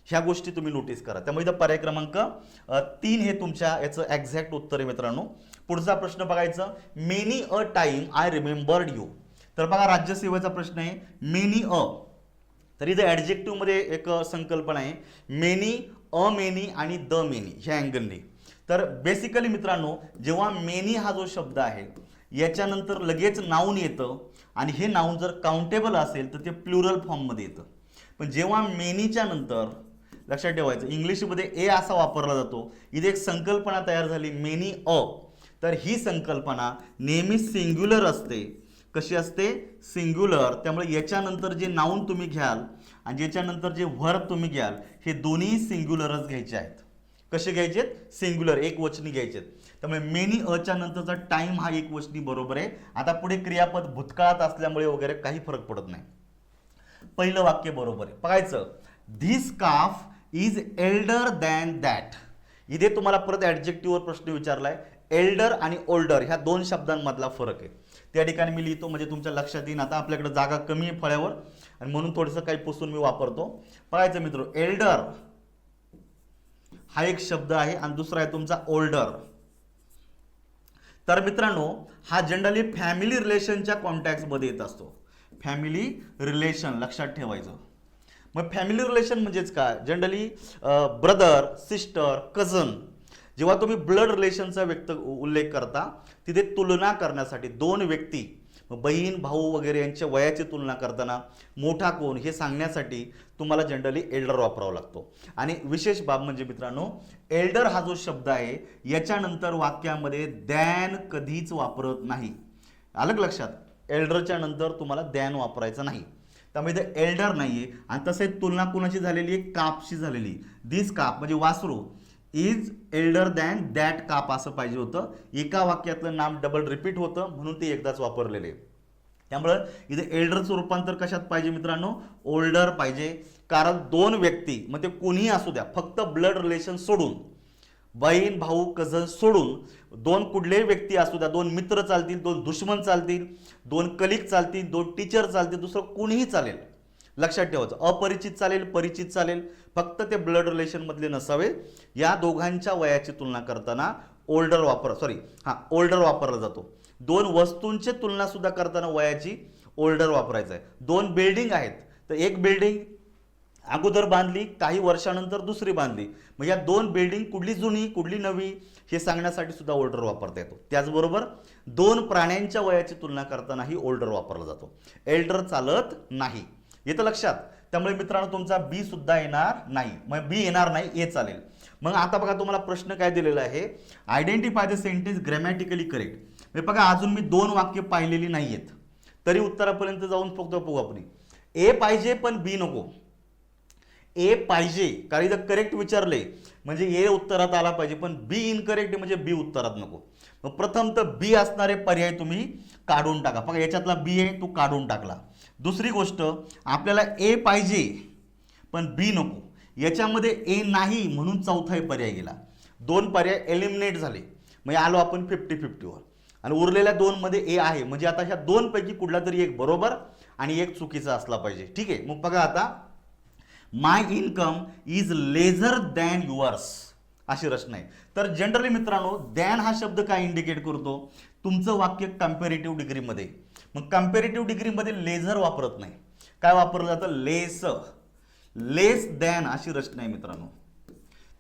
ह्या गोष्टी तुम्ही नोटीस करा. त्यामुळे इथं पर्याय क्रमांक 3 हे तुमच्या याचं एक्झॅक्ट उत्तर आहे मित्रांनो. पुढचा प्रश्न बघायचा many a time I remembered you. तर बघा राज्यसेवेचा प्रश्न आहे मेनी अ. तर इथं ॲडजेक्टिव्ह मध्ये एक संकल्पना आहे मेनी अ मेनी आणि द मेनी ह्या अँगलने. तर बेसिकली मित्रांनो जेव्हा मेनी हा जो शब्द आहे याच्यानंतर लगेच नाऊन येतं आणि हे नाऊन जर काउंटेबल असेल तर ते प्लुरल फॉर्ममध्ये येतं. पण जेव्हा मेनीच्या नंतर लक्षात ठेवायचं इंग्लिशमध्ये ए असा वापरला जातो. इथे एक संकल्पना तयार झाली मेनी अ. तर ही संकल्पना नेहमी सिंग्युलर असते. कशी असते सिंग्युलर. त्यामुळे याच्यानंतर जे नाऊन तुम्ही घ्याल आणि याच्यानंतर जे व्हर्ब तुम्ही घ्याल हे दोन्ही सिंग्युलरच घ्यायचे आहेत. कसे घ्यायचे सिंग्युलर एक वचनी घ्यायचे. त्यामुळे मेनी अच्या नंतरचा टाइम हा एक वचनी बरोबर आहे. आता पुढे क्रियापद भूतकाळात असल्यामुळे वगैरे काही फरक पडत नाही. पहिलं वाक्य बरोबर आहे. बघायचं this calf is Elder than that. इथे तुम्हाला परत ॲडजेक्टिव्हवर प्रश्न विचारलाय. एल्डर आणि ओल्डर ह्या 2 शब्दांमधला फरक आहे. त्या ठिकाणी मी लिहितो म्हणजे तुमच्या लक्षात येईल. आता आपल्याकडे जागा कमी आहे फळ्यावर आणि म्हणून थोडंसं काही पुसून मी वापरतो. बघायचं मित्र, एल्डर हा एक शब्द आहे आणि दुसरा आहे तुमचा ओल्डर. तर मित्रांनो हा जनरली फॅमिली रिलेशनच्या कॉन्टॅक्टमध्ये येत असतो. फॅमिली रिलेशन लक्षात ठेवायचं. मग फॅमिली रिलेशन म्हणजेच काय, जनरली ब्रदर सिस्टर कझन. जेव्हा तुम्ही ब्लड रिलेशनचा उल्लेख करता तिथे तुलना करण्यासाठी दोन व्यक्ती बहीण भाऊ वगैरे यांच्या वयाची तुलना करताना मोठा कोण हे सांगण्यासाठी तुम्हाला जनरली एल्डर वापरावा लागतो. आणि विशेष बाब म्हणजे मित्रांनो एल्डर हा जो शब्द आहे याच्यानंतर वाक्यामध्ये दॅन कधीच वापरत नाही. अलग लक्षात, एल्डरच्या नंतर तुम्हाला दॅन वापरायचं नाही. त्यामुळे इथे एल्डर नाहीये. आणि तसेच तुलना कोणाची झालेली आहे, कापशी झालेली. दिस काप म्हणजे वासरू इज एल्डर दॅन दॅट काप असं पाहिजे होतं. एका वाक्यातलं नाम डबल रिपीट होतं म्हणून ते एकदाच वापरलेले. त्यामुळं इथे एल्डरचं रूपांतर कशात पाहिजे मित्रांनो, ओल्डर पाहिजे. कारण दोन व्यक्ती मग ते कोणीही असू द्या, फक्त ब्लड रिलेशन सोडून, बहीण भाऊ कझन सोडून दोन कुठलेही व्यक्ती असू द्या, दोन मित्र चालतील, दोन दुश्मन चालतील, दोन कलिग चालतील, दोन टीचर चालतील, दुसरं कोणीही चालेल. लक्षात ठेवायचं, अपरिचित चालेल परिचित चालेल, फक्त ते ब्लड रिलेशन मधले नसावे. या दोघांच्या वयाची तुलना करताना ओल्डर वापरला जातो. दोन वस्तूंची तुलना सुद्धा करताना वयाची ओल्डर वापरायचं आहे. दोन बिल्डिंग आहेत तर एक बिल्डिंग अगोदर बांधली, काही वर्षानंतर दुसरी बांधली, मग या दोन बिल्डिंग कुठली जुनी कुठली नवी हे सांगण्यासाठी सुद्धा ओल्डर वापरता येतो. त्याचबरोबर दोन प्राण्यांच्या वयाची तुलना करतानाही ओल्डर वापरला जातो. एल्डर चालत नाही, येतं लक्षात. त्यामुळे मित्रांनो तुमचा बी सुद्धा येणार नाही, मग बी येणार नाही, ए चालेल. मग आता बघा तुम्हाला प्रश्न काय दिलेला आहे, identify the sentence grammatically correct. म्हणजे बघा अजून मी दोन वाक्य पाहिलेली नाहीयेत तरी उत्तरापर्यंत जाऊन फक्त बघू आपण. ए पाहिजे पण बी नको. ए पाहिजे कारण इथं करेक्ट विचारले म्हणजे ए उत्तरात आला पाहिजे, पण बी इनकरेक्ट म्हणजे बी उत्तरात नको. मग प्रथम तर बी असणारे पर्याय तुम्ही काढून टाका. बघा याच्यातला बी आहे तो काढून टाकला. दुसरी गोष्ट आपल्याला ए पाहिजे पण बी नको, याच्यामध्ये ए नाही म्हणून चौथा पर्याय गेला. दोन पर्याय एलिमिनेट झाले, म्हणजे आलो आपण 50-50वर. आणि उरलेल्या दोन मध्ये ए आहे म्हणजे आता ह्या दोन पैकी कुठला तरी एक बरोबर आणि एक चुकीचा असला पाहिजे. ठीक आहे, मग बघा आता my income is lesser than yours अशी रचना आहे. तर जनरली मित्रांनो दॅन हा शब्द काय इंडिकेट करतो, तुमचं वाक्य कंपॅरेटिव्ह डिग्रीमध्ये. मग कंपॅरेटिव्ह डिग्रीमध्ये लेझर वापरत नाही, काय वापरलं जातं, लेस दॅन अशी रचना आहे मित्रांनो.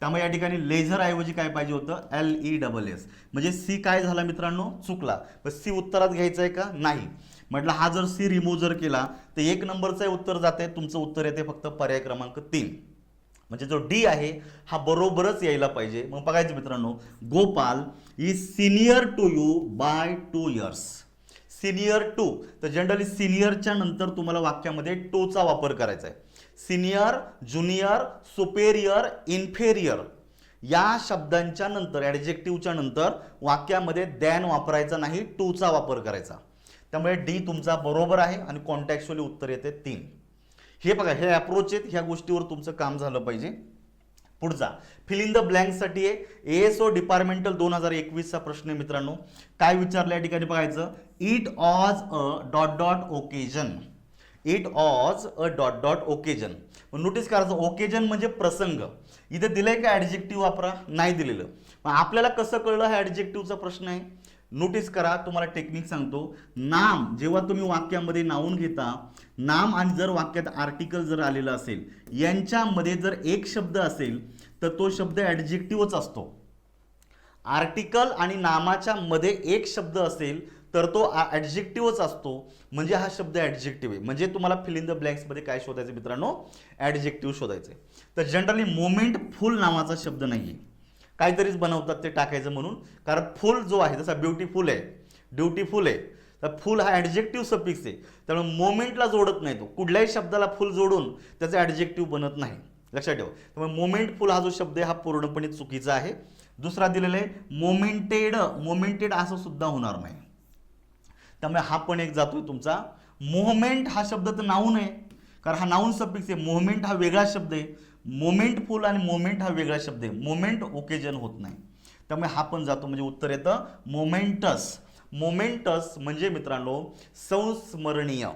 त्यामुळे या ठिकाणी लेझर ऐवजी काय पाहिजे होतं, LESS. म्हणजे सी काय झाला मित्रांनो, चुकला. पण सी उत्तरात घ्यायचं आहे का, नाही. म्हटलं हा जर सी रिमूव्ह जर केला तर एक नंबरचं उत्तर जाते, तुमचं उत्तर येते फक्त पर्याय क्रमांक 3. म्हणजे जो डी आहे हा बरोबरच यायला पाहिजे. मग बघायचं मित्रांनो, Gopal is senior to you by 2 years. Senior to, तर जनरली सिनियरच्या नंतर तुम्हाला वाक्यामध्ये टूचा वापर करायचा आहे. सिनियर, ज्युनियर, सुपेरियर, इन्फेरियर या शब्दांच्या नंतर ॲडजेक्टिव्हच्या नंतर वाक्यामध्ये दॅन वापरायचा नाही, टूचा वापर करायचा. त्यामुळे डी तुमचा बरोबर आहे आणि कॉन्टॅक्च्युअली उत्तर येते 3. हे बघा हे अप्रोच आहेत, ह्या गोष्टीवर तुमचं काम झालं पाहिजे. पुढचा फिल इन द ब्लँकसाठी आहे ASO डिपार्टमेंटल 2021चा प्रश्न आहे मित्रांनो. काय विचारलं या ठिकाणी बघायचं, it was a ... occasion. It was a ... occasion. Notice करायचं ओकेजन म्हणजे प्रसंग. इथे दिलंय का ॲडजेक्टिव्ह वापरा, नाही दिलेलं. मग आपल्याला कसं कळलं हा ॲडजेक्टिव्हचा प्रश्न आहे. नोटीस करा, तुम्हाला टेक्निक सांगतो. नाम जेव्हा तुम्ही वाक्यामध्ये नाऊन घेता, नाम आणि जर वाक्यात आर्टिकल जर आलेलं असेल, यांच्यामध्ये जर एक शब्द असेल तर तो शब्द ॲडजेक्टिव्हच असतो. आर्टिकल आणि नामाच्या मध्ये एक शब्द असेल तर तो ॲडजेक्टिव्हच असतो, म्हणजे हा शब्द ॲडजेक्टिव्ह आहे. म्हणजे तुम्हाला फिल इन द ब्लँक्समध्ये काय शोधायचं मित्रांनो, ॲडजेक्टिव्ह शोधायचं आहे. तर जनरली मोमेंट फुल नावाचा शब्द नाही आहे, काहीतरीच बनवतात ते टाकायचं म्हणून. कारण फुल जो आहे जसा ब्युटिफुल आहे, ड्युटीफुल आहे, तर फुल हा ॲडजेक्टिव्ह सफिक्स आहे. त्यामुळे मोमेंटला जोडत नाही तो, कुठल्याही शब्दाला फुल जोडून त्याचं ॲडजेक्टिव्ह बनत नाही, लक्षात ठेवा. त्यामुळे मोमेंटफुल हा जो शब्द आहे हा पूर्णपणे चुकीचा आहे. दुसरा दिलेला आहे मोमेंटेड असं सुद्धा होणार नाही. त्यामुळे हा पण एक जातोय तुमचा. मोमेंट हा शब्द तर नाऊन आहे, कारण हा नाऊन सफिक्स आहे. मोमेंट हा वेगळा शब्द आहे. मोमेंटफुल आणि मोमेंट हा वेगळा शब्द आहे. मोमेंट ओकेजन होत नाही, त्यामुळे हा पण जातो. म्हणजे उत्तर येतं मोमेंटस. मोमेंटस म्हणजे मित्रांनो संस्मरणीय.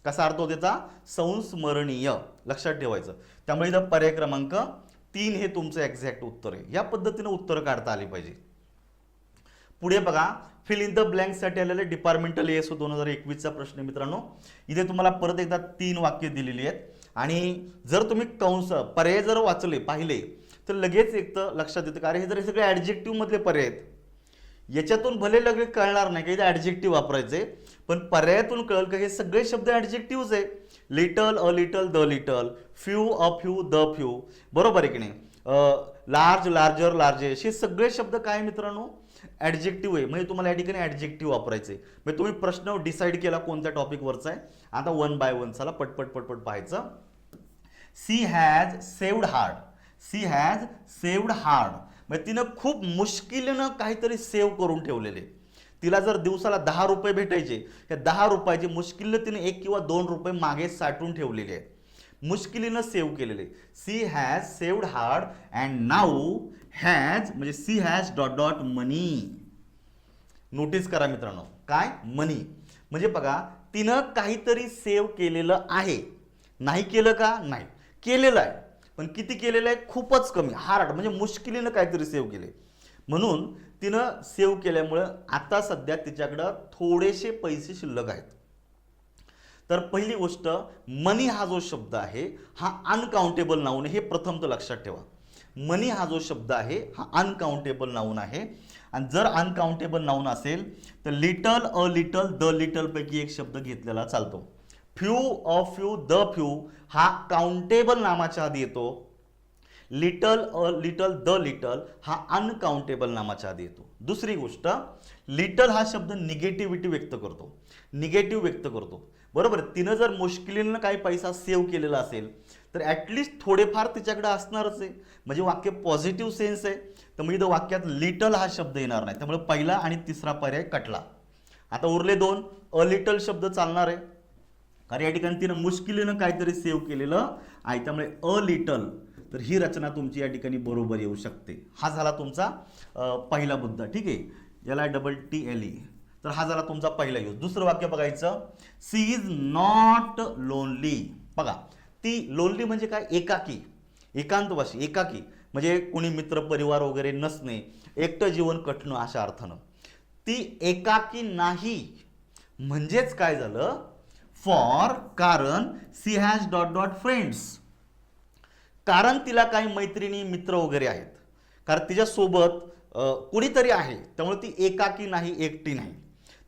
कसा अर्थ होतो त्याचा? संस्मरणीय. लक्षात ठेवायचं. त्यामुळे इथं पर्याय क्रमांक 3 हे तुमचं एक्झॅक्ट उत्तर आहे. या पद्धतीने उत्तर काढता आली पाहिजे. पुढे बघा, फिल इन द ब्लँक साठी आलेले डिपार्टमेंटल एएसओ 2021 चा प्रश्न आहे मित्रांनो. इथे तुम्हाला परत एकदा 3 वाक्य दिलेली आहेत आणि जर तुम्ही कंस पर्याय जर वाचले पाहिले तर लगेच एक तर लक्षात येतं, कारण हे जर हे सगळे ऍडजेक्टिव्ह मधले पर्याय आहेत. याच्यातून भले लगेच कळणार नाही की ऍडजेक्टिव्ह वापरायचे, पण पर्यायातून कळलं की हे सगळे शब्द ऍडजेक्टिव्हच आहे. Little, a little, the little, few, a few, the few, बरोबर आहे की नाही? लार्ज, लार्जर, लार्जेस्ट, हे सगळे शब्द काय मित्रांनो? ऍडजेक्टिव्ह आहे. म्हणजे तुम्हाला या ठिकाणी ऍडजेक्टिव्ह वापरायचे. म्हणजे तुम्ही प्रश्न डिसाईड केला कोणत्या टॉपिकवरचा आहे. आता 1 बाय 1 चला पटपट पटपट पाहायचं. She has saved hard. She has saved hard म्हणजे तिनं खूप मुश्किलीनं काहीतरी सेव्ह करून ठेवलेले. तिला जर दिवसाला 10 रुपये भेटायचे, त्या 10 रुपयाचे मुश्किलीनं तिने 1 किंवा 2 रुपये मागे साठवून ठेवलेले आहेत. मुश्किलीनं सेव्ह केलेले. She has saved hard and now has म्हणजे she has dot dot money. Notice करा मित्रांनो, काय? मनी. म्हणजे बघा, तिनं काहीतरी सेव्ह केलेलं आहे. नाही केलं का? नाही केलेलं आहे, पण किती केलेलं आहे? खूपच कमी. हार्ड म्हणजे मुश्किलीनं काहीतरी सेव्ह केले. म्हणून तिनं सेव्ह केल्यामुळं आता सध्या तिच्याकडं थोडेसे पैसे शिल्लक आहेत. तर पहिली गोष्ट, मनी हा जो शब्द आहे हा अनकाउंटेबल नाऊन आहे. हे प्रथम तर लक्षात ठेवा. मनी हा जो शब्द आहे हा अनकाउंटेबल नाऊन आहे. आणि जर अनकाउंटेबल नाऊन असेल तर little, a little, the little पैकी एक शब्द घेतलेला चालतो. Few, a few, the few हा काउंटेबल नामाच्या आधी येतो. Little, a little, the little हा अनकाउंटेबल नामाच्या आधी येतो. दुसरी गोष्ट, लिटल हा शब्द निगेटिव्हिटी व्यक्त करतो. निगेटिव्ह व्यक्त करतो, बरोबर. तिनं जर मुश्किलीनं काही पैसा सेव्ह केलेला असेल तर ॲटलिस्ट थोडेफार तिच्याकडे असणारच आहे. म्हणजे वाक्य पॉझिटिव्ह सेन्स आहे. तर मग इथं वाक्यात लिटल हा शब्द येणार नाही. त्यामुळे पहिला आणि तिसरा पर्याय कटला. आता उरले 2. अ लिटल शब्द चालणार आहे, कारण या ठिकाणी तिनं मुश्किलीनं काहीतरी सेव्ह केलेलं आहे. त्यामुळे अ लिटल, तर ही रचना तुमची या ठिकाणी बरोबर येऊ शकते. हा झाला तुमचा पहिला मुद्दा. ठीक आहे, याला TLE. तर हा झाला तुमचा पहिला यूज. दुसरं वाक्य बघायचं, सी इज नॉट लोनली. बघा, ती लोनली म्हणजे काय? एकाकी, एकांतवासी, एकाकी म्हणजे कोणी मित्र परिवार वगैरे नसणे, एकटं जीवन कटणं अशा अर्थानं. ती एकाकी नाही. म्हणजेच काय झालं? फॉर, कारण she has dot dot friends. कारण तिला काही मैत्रिणी मित्र वगैरे आहेत, कारण तिच्यासोबत कुणीतरी आहे. त्यामुळे ती एकाकी नाही, एकटी नाही.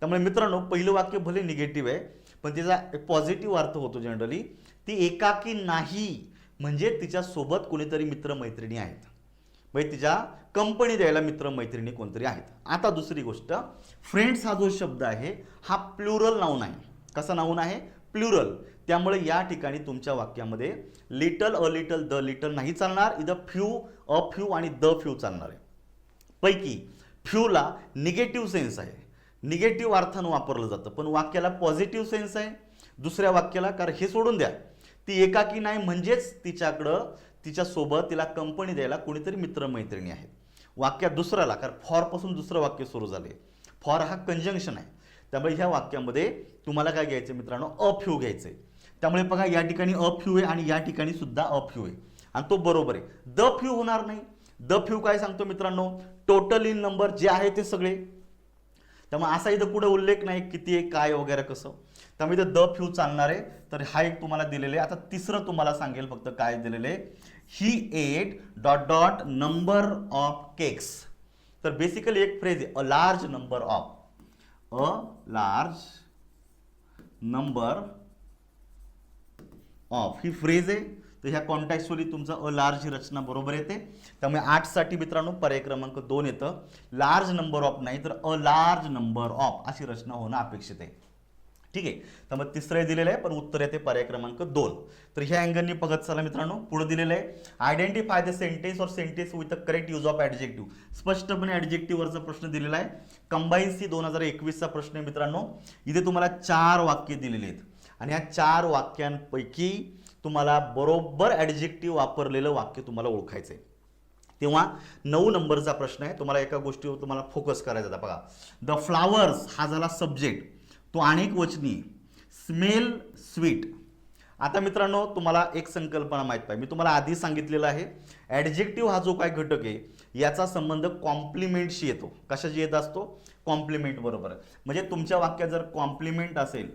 त्यामुळे मित्रांनो, पहिलं वाक्य भले निगेटिव्ह आहे, पण तिचा पॉझिटिव्ह अर्थ होतो जनरली. ती एकाकी नाही म्हणजे तिच्यासोबत कोणीतरी मित्रमैत्रिणी आहेत, म्हणजे तिच्या कंपनी द्यायला मित्रमैत्रिणी कोणतरी आहेत. आता दुसरी गोष्ट, फ्रेंड्स हा जो शब्द आहे हा प्लुरल नाऊन आहे. कसा नाऊन आहे? प्लुरल. त्यामुळे या ठिकाणी तुमच्या वाक्यामध्ये little, a little, the little नाही चालणार. इथं फ्यू, अ फ्यू आणि द फ्यू चालणार आहे. पैकी फ्यूला निगेटिव्ह सेन्स आहे, निगेटिव्ह अर्थानं वापरलं जातं, पण वाक्याला पॉझिटिव्ह सेन्स आहे. दुसऱ्या वाक्याला, कारण हे सोडून द्या, ती एकाकी नाही म्हणजेच तिच्याकडं तिच्यासोबत तिला कंपनी द्यायला कोणीतरी मित्रमैत्रिणी आहेत. वाक्यात दुसऱ्याला, कारण फॉरपासून दुसरं वाक्य सुरू झाले. फॉर हा कंजंक्शन आहे. त्यामुळे ह्या वाक्यामध्ये तुम्हाला काय घ्यायचं मित्रांनो? अ फ्यू घ्यायचं आहे. त्यामुळे बघा, या ठिकाणी अ फ्यू आहे आणि या ठिकाणी सुद्धा अ फ्यू आहे आणि तो बरोबर आहे. द फ्यू होणार नाही. द फ्यू काय सांगतो मित्रांनो? टोटल इन नंबर जे आहे ते सगळे. त्यामुळे असा इथं पुढे उल्लेख नाही किती आहे, काय वगैरे कसं. त्यामुळे इथं द फ्यू चालणार आहे. तर हा एक तुम्हाला दिलेलं आहे. आता तिसरं तुम्हाला सांगेल फक्त काय दिलेलं आहे. He ate dot dot number of cakes. तर बेसिकली एक फ्रेज आहे, a large number of, a large number of ही फ्रेज आहे. तर ह्या कॉन्टॅक्टवरी तुमचं अ लार्ज ही रचना बरोबर येते. त्यामुळे 8 साठी मित्रांनो पर्याय क्रमांक 2 येतं. लार्ज नंबर ऑफ नाही तर अ लार्ज नंबर ऑफ अशी रचना होणं अपेक्षित आहे. ठीक आहे, त्यामुळे तिसरं दिलेलं आहे, पण उत्तर येते पर्याय क्रमांक 2. तर ह्या अँगलनी बघत चला मित्रांनो. पुढे दिलेलं आहे, आयडेंटिफाय द सेंटेन्स और sentence with the correct use of adjective. स्पष्टपणे ॲडजेक्टिव्हवरचा प्रश्न दिलेला आहे. कंबाईन सी 2021चा प्रश्न आहे मित्रांनो. इथे तुम्हाला 4 वाक्य दिलेली आहेत आणि ह्या 4 वाक्यांपैकी तुम्हाला बरोबर ॲडजेक्टिव्ह वापरलेलं वाक्य तुम्हाला ओळखायचं आहे. तेव्हा 9 नंबरचा प्रश्न आहे, तुम्हाला एका गोष्टीवर तुम्हाला फोकस करायचा होता. बघा, द फ्लावर्स हा झाला सब्जेक्ट, तो अनेक वचनी, स्मेल स्वीट. आता मित्रांनो तुम्हाला एक संकल्पना माहीत पाहिजे, मी तुम्हाला आधी सांगितलेलं आहे, ॲडजेक्टिव्ह हा जो काय घटक आहे याचा संबंध कॉम्प्लिमेंटशी येतो. कशाशी येत असतो? कॉम्प्लिमेंट बरोबर. म्हणजे तुमच्या वाक्यात जर कॉम्प्लिमेंट असेल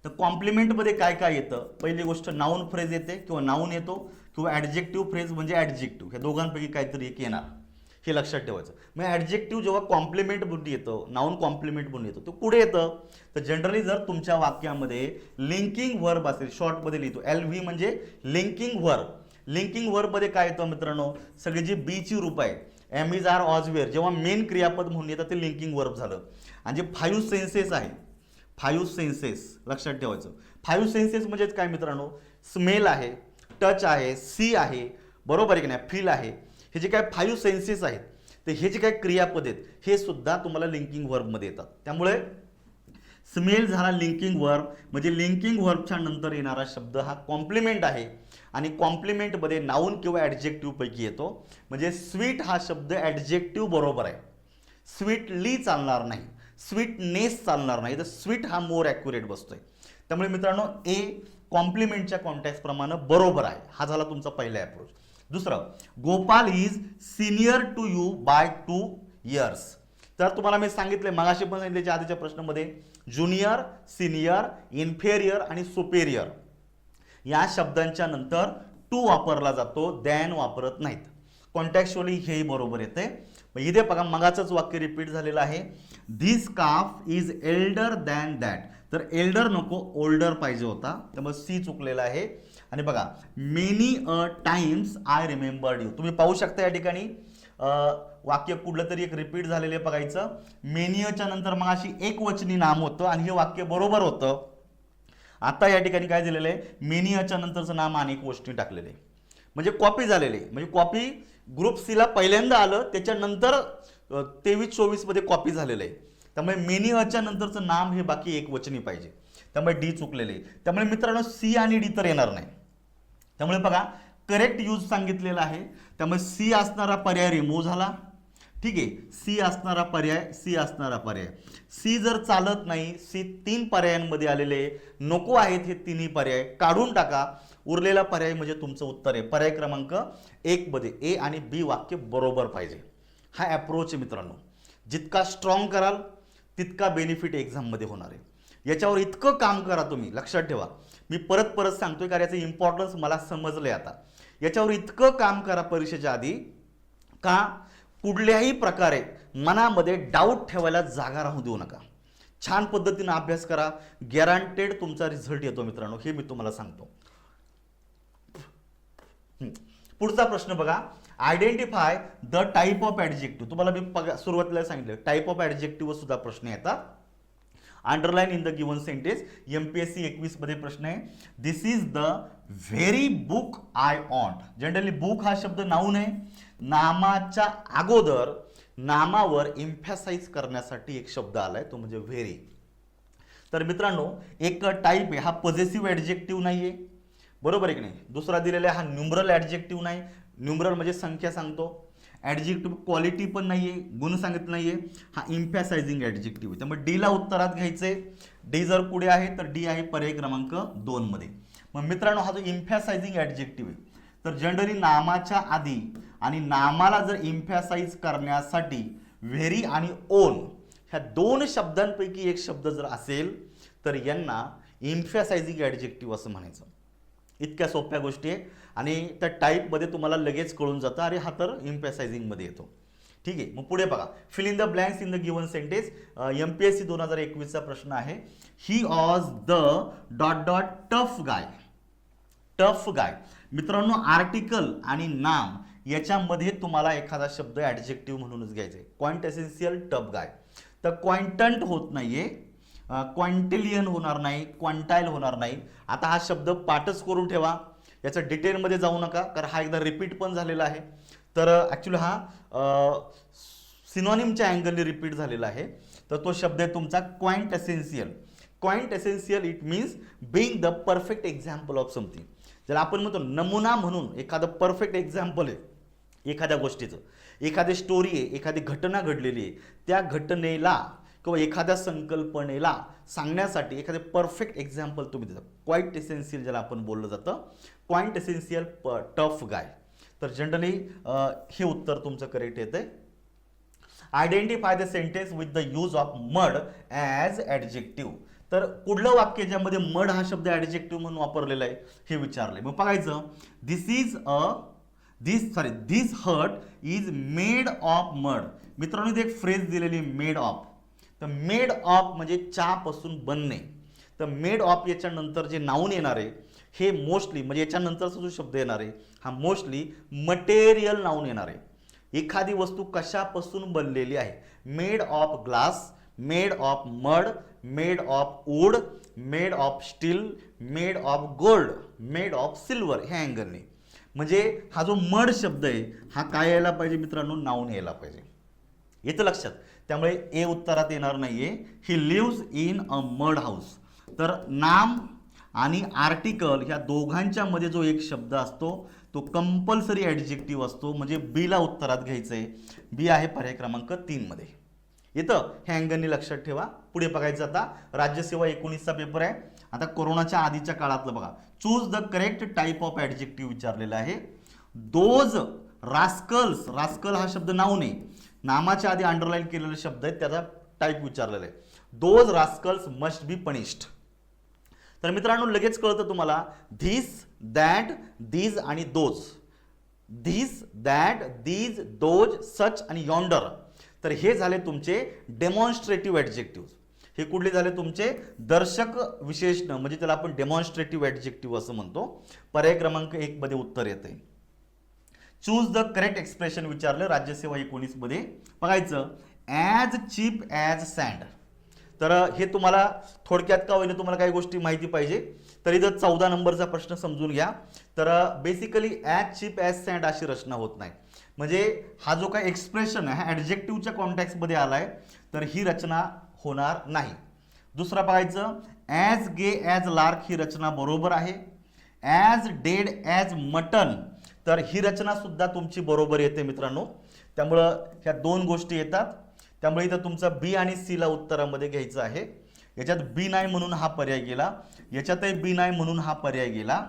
तर कॉम्प्लिमेंटमध्ये काय काय येतं? पहिली गोष्ट नाऊन फ्रेज येते किंवा नाऊन येतो किंवा ॲडजेक्टिव्ह फ्रेज म्हणजे ॲडजेक्टिव्ह, हे दोघांपैकी काहीतरी एक येणार, हे लक्षात ठेवायचं. मग ॲडजेक्टिव्ह जेव्हा कॉम्प्लिमेंट म्हणून येतं, नाऊन कॉम्प्लिमेंट म्हणून येतो, तो कुठे येतं? तर जनरली जर तुमच्या वाक्यामध्ये लिंकिंग वर्ब असेल, शॉर्टमध्ये लिहितो LV म्हणजे लिंकिंग वर्ब. लिंकिंग वर्बमध्ये काय येतं मित्रांनो? सगळी जी बीची रूप आहे, एम इज आर ऑज वेअर, जेव्हा मेन क्रियापद म्हणून येतं ते लिंकिंग वर्ब झालं. आणि जे 5 सेन्सेस आहे, 5 सेन्सेस लक्षात ठेवायचं. 5 सेन्सेस म्हणजे काय मित्रांनो? स्मेल आहे, टच आहे, सी आहे, बरोबर आहे की नाही, फील आहे. हे जे काय 5 सेन्सेस आहेत, तर हे जे काय क्रियापद आहेत हे सुद्धा तुम्हाला लिंकिंग वर्बमध्ये येतात. त्यामुळे स्मेल झाला लिंकिंग वर्ब, म्हणजे लिंकिंग वर्बच्या नंतर येणारा शब्द हा कॉम्प्लिमेंट आहे आणि कॉम्प्लिमेंटमध्ये नाऊन किंवा ॲडजेक्टिव्ह पैकी येतो. म्हणजे स्वीट हा शब्द ॲडजेक्टिव्ह बरोबर आहे, स्वीटली चालणार नाही, स्वीटनेस चालणार नाही, तर स्वीट हा मोर ॲक्युरेट बसतोय. त्यामुळे मित्रांनो ए कॉम्प्लिमेंटच्या कॉन्टॅक्टप्रमाणे बरोबर आहे. हा झाला तुमचा पहिला अप्रोच. दुसरं, Gopal is senior to you by 2 years. तर तुम्हाला मी सांगितले, मगाशी पण सांगितल्याच्या आधीच्या प्रश्नामध्ये, ज्युनियर, सिनियर, इन्फेरियर आणि सुपेरियर या शब्दांच्या नंतर टू वापरला जातो, दॅन वापरत नाहीत. कॉन्टॅक्च्युअली हेही बरोबर येते. इथे बघा मगाचंच वाक्य रिपीट झालेलं आहे, this calf is Elder than that. तर एल्डर नको, ओल्डर पाहिजे होता, त्यामुळे सी चुकलेला आहे. आणि बघा, many times I remembered you. तुम्ही पाहू शकता या ठिकाणी वाक्य कुठलं तरी एक रिपीट झालेले बघायचं. मेनियच्या नंतर मग अशी एक वचनी नाम होतं आणि हे वाक्य बरोबर होतं. आता या ठिकाणी काय दिलेलं आहे? मेनियच्या नंतरचं नाम अनेक गोष्टी टाकलेले, म्हणजे कॉपी झालेले. म्हणजे कॉपी ग्रुप सीला पहिल्यांदा आलं, त्याच्यानंतर 23-24 मध्ये कॉपी झालेलं आहे. त्यामुळे मेनियच्या नंतरचं नाम हे बाकी एक वचनी पाहिजे, त्यामुळे डी चुकलेले. त्यामुळे मित्रांनो सी आणि डी तर येणार नाही. त्यामुळे बघा करेक्ट यूज सांगितलेला आहे, त्यामुळे सी असणारा पर्याय रिमूव्ह झाला. ठीक आहे, सी असणारा पर्याय, सी जर चालत नाही, सी 3 पर्यायांमध्ये आलेले नको आहेत, हे तिन्ही पर्याय काढून टाका. उरलेला पर्याय म्हणजे तुमचं उत्तर आहे. पर्याय क्रमांक 1 मध्ये ए आणि बी वाक्य बरोबर पाहिजे. हा अप्रोच आहे मित्रांनो, जितका स्ट्रॉंग कराल तितका बेनिफिट एक्झाममध्ये होणार आहे. याच्यावर इतकं काम करा तुम्ही, लक्षात ठेवा. मी परत सांगतोय कारण याचं इम्पॉर्टन्स मला समजलंय आता. याच्यावर इतकं काम करा परीक्षेच्या आधी का कुठल्याही प्रकारे मनामध्ये डाऊट ठेवायला जागा राहू देऊ नका. छान पद्धतीने अभ्यास करा, गॅरंटेड तुमचा रिझल्ट येतो मित्रांनो, हे मी तुम्हाला सांगतो. पुढचा प्रश्न बघा, identify the type of adjective. तुम्हाला मी सुरुवातीला सांगितलं टाइप ऑफ ॲडजेक्टिव्ह सुद्धा प्रश्न येतात. Underline in the given sentence. MPSC 21 मध्ये प्रश्न आहे, this is the very book I want. Generally book हा शब्द नाऊन आहे, नामाच्या अगोदर नामावर एम्फॅसाइज करण्यासाठी एक शब्द आलाय, तो म्हणजे व्हेरी. तर मित्रांनो एक टाइप आहे, हा पॉझेसिव्ह ॲडजेक्टिव्ह नाहीये, बरोबर आहे की नाही. दुसरा दिलेला आहे, हा न्यूमरल ॲडजेक्टिव्ह नाही, न्यूमरल म्हणजे संख्या सांगतो. ॲडजेक्टिव्ह क्वालिटी पण नाहीये, गुण सांगितलं नाहीये, हा इम्फॅसायझिंग ॲडजेक्टिव्ह आहे. त्यामुळे डीला उत्तरात घ्यायचे. डी जर पुढे आहे तर डी आहे पर्याय क्रमांक 2 मध्ये. मग मित्रांनो हा जो इम्फॅसायझिंग ॲडजेक्टिव्ह आहे, तर जनरली नामाच्या आधी आणि नामाला जर इम्फॅसाइज करण्यासाठी व्हेरी आणि ओन ह्या 2 शब्दांपैकी एक शब्द जर असेल तर यांना इम्फॅसायझिंग ॲडजेक्टिव्ह असं म्हणायचं. इतक्या सोप्या गोष्टी आहे आणि त्या टाईपमध्ये तुम्हाला लगेच कळून जातं, अरे हा तर इम्फॅसायझिंगमध्ये येतो. ठीक आहे, मग पुढे बघा, fill in the blanks in the given sentence. MPSC 2021चा प्रश्न आहे, he was the dot dot tough guy. Tough guy मित्रांनो, आर्टिकल आणि नाम याच्यामध्ये तुम्हाला एखादा शब्द ॲडजेक्टिव्ह म्हणूनच घ्यायचा आहे. Quant essential tough guy. तर क्वांटंट होत नाहीये, क्वांटिलियन होणार नाही, क्वांटाईल होणार नाही. आता हा शब्द पाठच करून ठेवा, याचं डिटेलमध्ये जाऊ नका, कारण हा एकदा रिपीट पण झालेला आहे. तर ॲक्च्युली हा सिनॉनिमच्या अँगलने रिपीट झालेला आहे. तर तो शब्द आहे तुमचा quant essential. Quant essential it means being the perfect example of something. ज्याला आपण म्हणतो नमुना म्हणून एखादं परफेक्ट एक्झाम्पल आहे, एखाद्या गोष्टीचं, एखादी स्टोरी आहे, एखादी घटना घडलेली आहे, त्या घटनेला किंवा एखाद्या संकल्पनेला सांगण्यासाठी एखादे परफेक्ट एक्झाम्पल तुम्ही देता. क्वाईट एसेन्शियल ज्याला आपण बोललं जातं, क्वाईट एसेन्शियल टफ गाय. तर जनरली हे उत्तर तुमचं करेक्ट येतंय. Identify the sentence with the use of mud as adjective. तर कुठलं वाक्य ज्यामध्ये मड हा शब्द ॲडजेक्टिव्ह म्हणून वापरलेला आहे हे विचारलंय. मग बघायचं, दिस हट इज मेड ऑफ मड. मित्रांनो इथे एक फ्रेज दिलेली मेड ऑफ. तर मेड ऑफ म्हणजे चहापासून बनणे. तर मेड ऑफ याच्यानंतर जे नाऊन येणार आहे हे मोस्टली म्हणजे याच्यानंतरचा जो शब्द येणार आहे हा मोस्टली मटेरियल नाऊन येणार आहे. एखादी वस्तू कशापासून बनलेली आहे. Made of glass, made of mud, made of wood, made of steel, made of gold, made of silver ह्या अँगलने. म्हणजे हा जो मड शब्द आहे हा काय यायला पाहिजे मित्रांनो, नाऊन यायला पाहिजे. येतं लक्षात. त्यामुळे ए उत्तरात येणार नाहीये. He lives in a mud house. तर नाम आणि आर्टिकल ह्या दोघांच्या मध्ये जो एक शब्द असतो तो कंपल्सरी ॲडजेक्टिव्ह असतो. म्हणजे बीला उत्तरात घ्यायचंय. बी आहे पर्याय क्रमांक 3 मध्ये. येतं ह्या अँगलने लक्षात ठेवा. पुढे बघायचं आता राज्यसेवा 19चा पेपर आहे. आता कोरोनाच्या आधीच्या काळातलं बघा. Choose the correct type of adjective विचारलेला आहे. Those Rascals. रास्कल हा शब्द नाऊन आहे. नामाच्या आधी अंडरलाईन केलेला शब्द आहे त्याचा टाईप विचारलेला आहे. Those rascals must be punished. तर मित्रांनो लगेच कळतं तुम्हाला धिस, दॅट, दीज आणि those. This, that, these, those, such आणि यॉन्डर. तर हे झाले तुमचे डेमॉन्स्ट्रेटिव्ह ॲडजेक्टिव्ह. हे कुठले झाले तुमचे दर्शक विशेषण म्हणजे त्याला आपण डेमॉन्स्ट्रेटिव्ह ॲडजेक्टिव्ह असं म्हणतो. पर्याय क्रमांक 1 मध्ये उत्तर येते. चूज द करेक्ट एक्सप्रेशन विचारलं राज्यसेवा 19 मध्ये. बघायचं ॲज चीप ॲज सँड. तर हे तुम्हाला थोडक्यात का होईना तुम्हाला काही गोष्टी माहिती पाहिजे. तर इथं 14 नंबरचा प्रश्न समजून घ्या. तर basically as cheap as sand अशी रचना होत नाही. म्हणजे हा जो काही एक्सप्रेशन आहे हा ॲडजेक्टिव्हच्या कॉन्टॅक्समध्ये आलाय तर ही रचना होणार नाही. दुसरा बघायचं ॲज गे ॲज लार्क. ही रचना बरोबर आहे. As dead as mutton. तर ही रचना सुद्धा तुमची बरोबर येते मित्रांनो. त्यामुळं ह्या 2 गोष्टी येतात. त्यामुळे इथं तुमचा बी आणि सी ला उत्तरामध्ये घ्यायचं आहे. याच्यात बी नाही म्हणून हा पर्याय गेला. याच्यातही बी नाही म्हणून हा पर्याय गेला.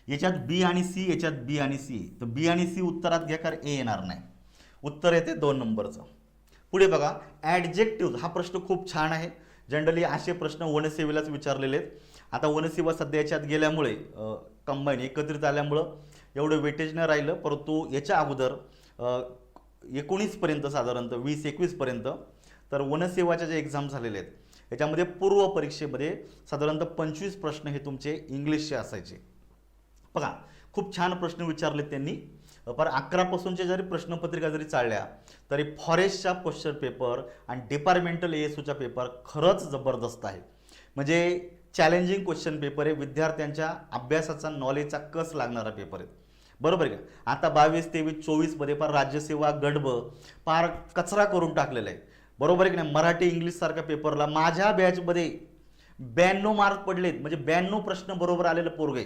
याच्यात बी आणि सी, याच्यात बी आणि सी. तर बी आणि सी उत्तरात घ्या कारण ए येणार नाही. उत्तर येते 2 नंबरचं. पुढे बघा ॲडजेक्टिव्ह. हा प्रश्न खूप छान आहे. जनरली असे प्रश्न वनसेवेलाच विचारलेले आहेत. आता वनसेवा सध्या याच्यात गेल्यामुळे कंबाईन एकत्रित आल्यामुळं एवढं वेटेज नाही राहिलं. परंतु याच्या अगोदर 19 पर्यंत साधारणतः 20-21 पर्यंत तर वनसेवाच्या जे एक्झाम झालेले आहेत याच्यामध्ये पूर्व परीक्षेमध्ये साधारणतः 25 प्रश्न हे तुमचे इंग्लिशचे असायचे. बघा खूप छान प्रश्न विचारले त्यांनी. पर 11 पासूनचे जरी प्रश्नपत्रिका जरी चालल्या तरी फॉरेस्टचा क्वेश्चन पेपर आणि डिपार्टमेंटल ASUचा पेपर खरंच जबरदस्त आहे. म्हणजे चॅलेंजिंग क्वेश्चन पेपर आहे. विद्यार्थ्यांच्या अभ्यासाचा नॉलेजचा कस लागणारा पेपर आहे. बरोबर आहे का. आता 22, 23, 24 मध्ये फार राज्यसेवा गडब फार कचरा करून टाकलेला आहे. बरोबर आहे की नाही. मराठी इंग्लिश सारख्या पेपरला माझ्या बॅचमध्ये 92 मार्क पडलेत. म्हणजे 92 प्रश्न बरोबर आलेलं पोरग आहे.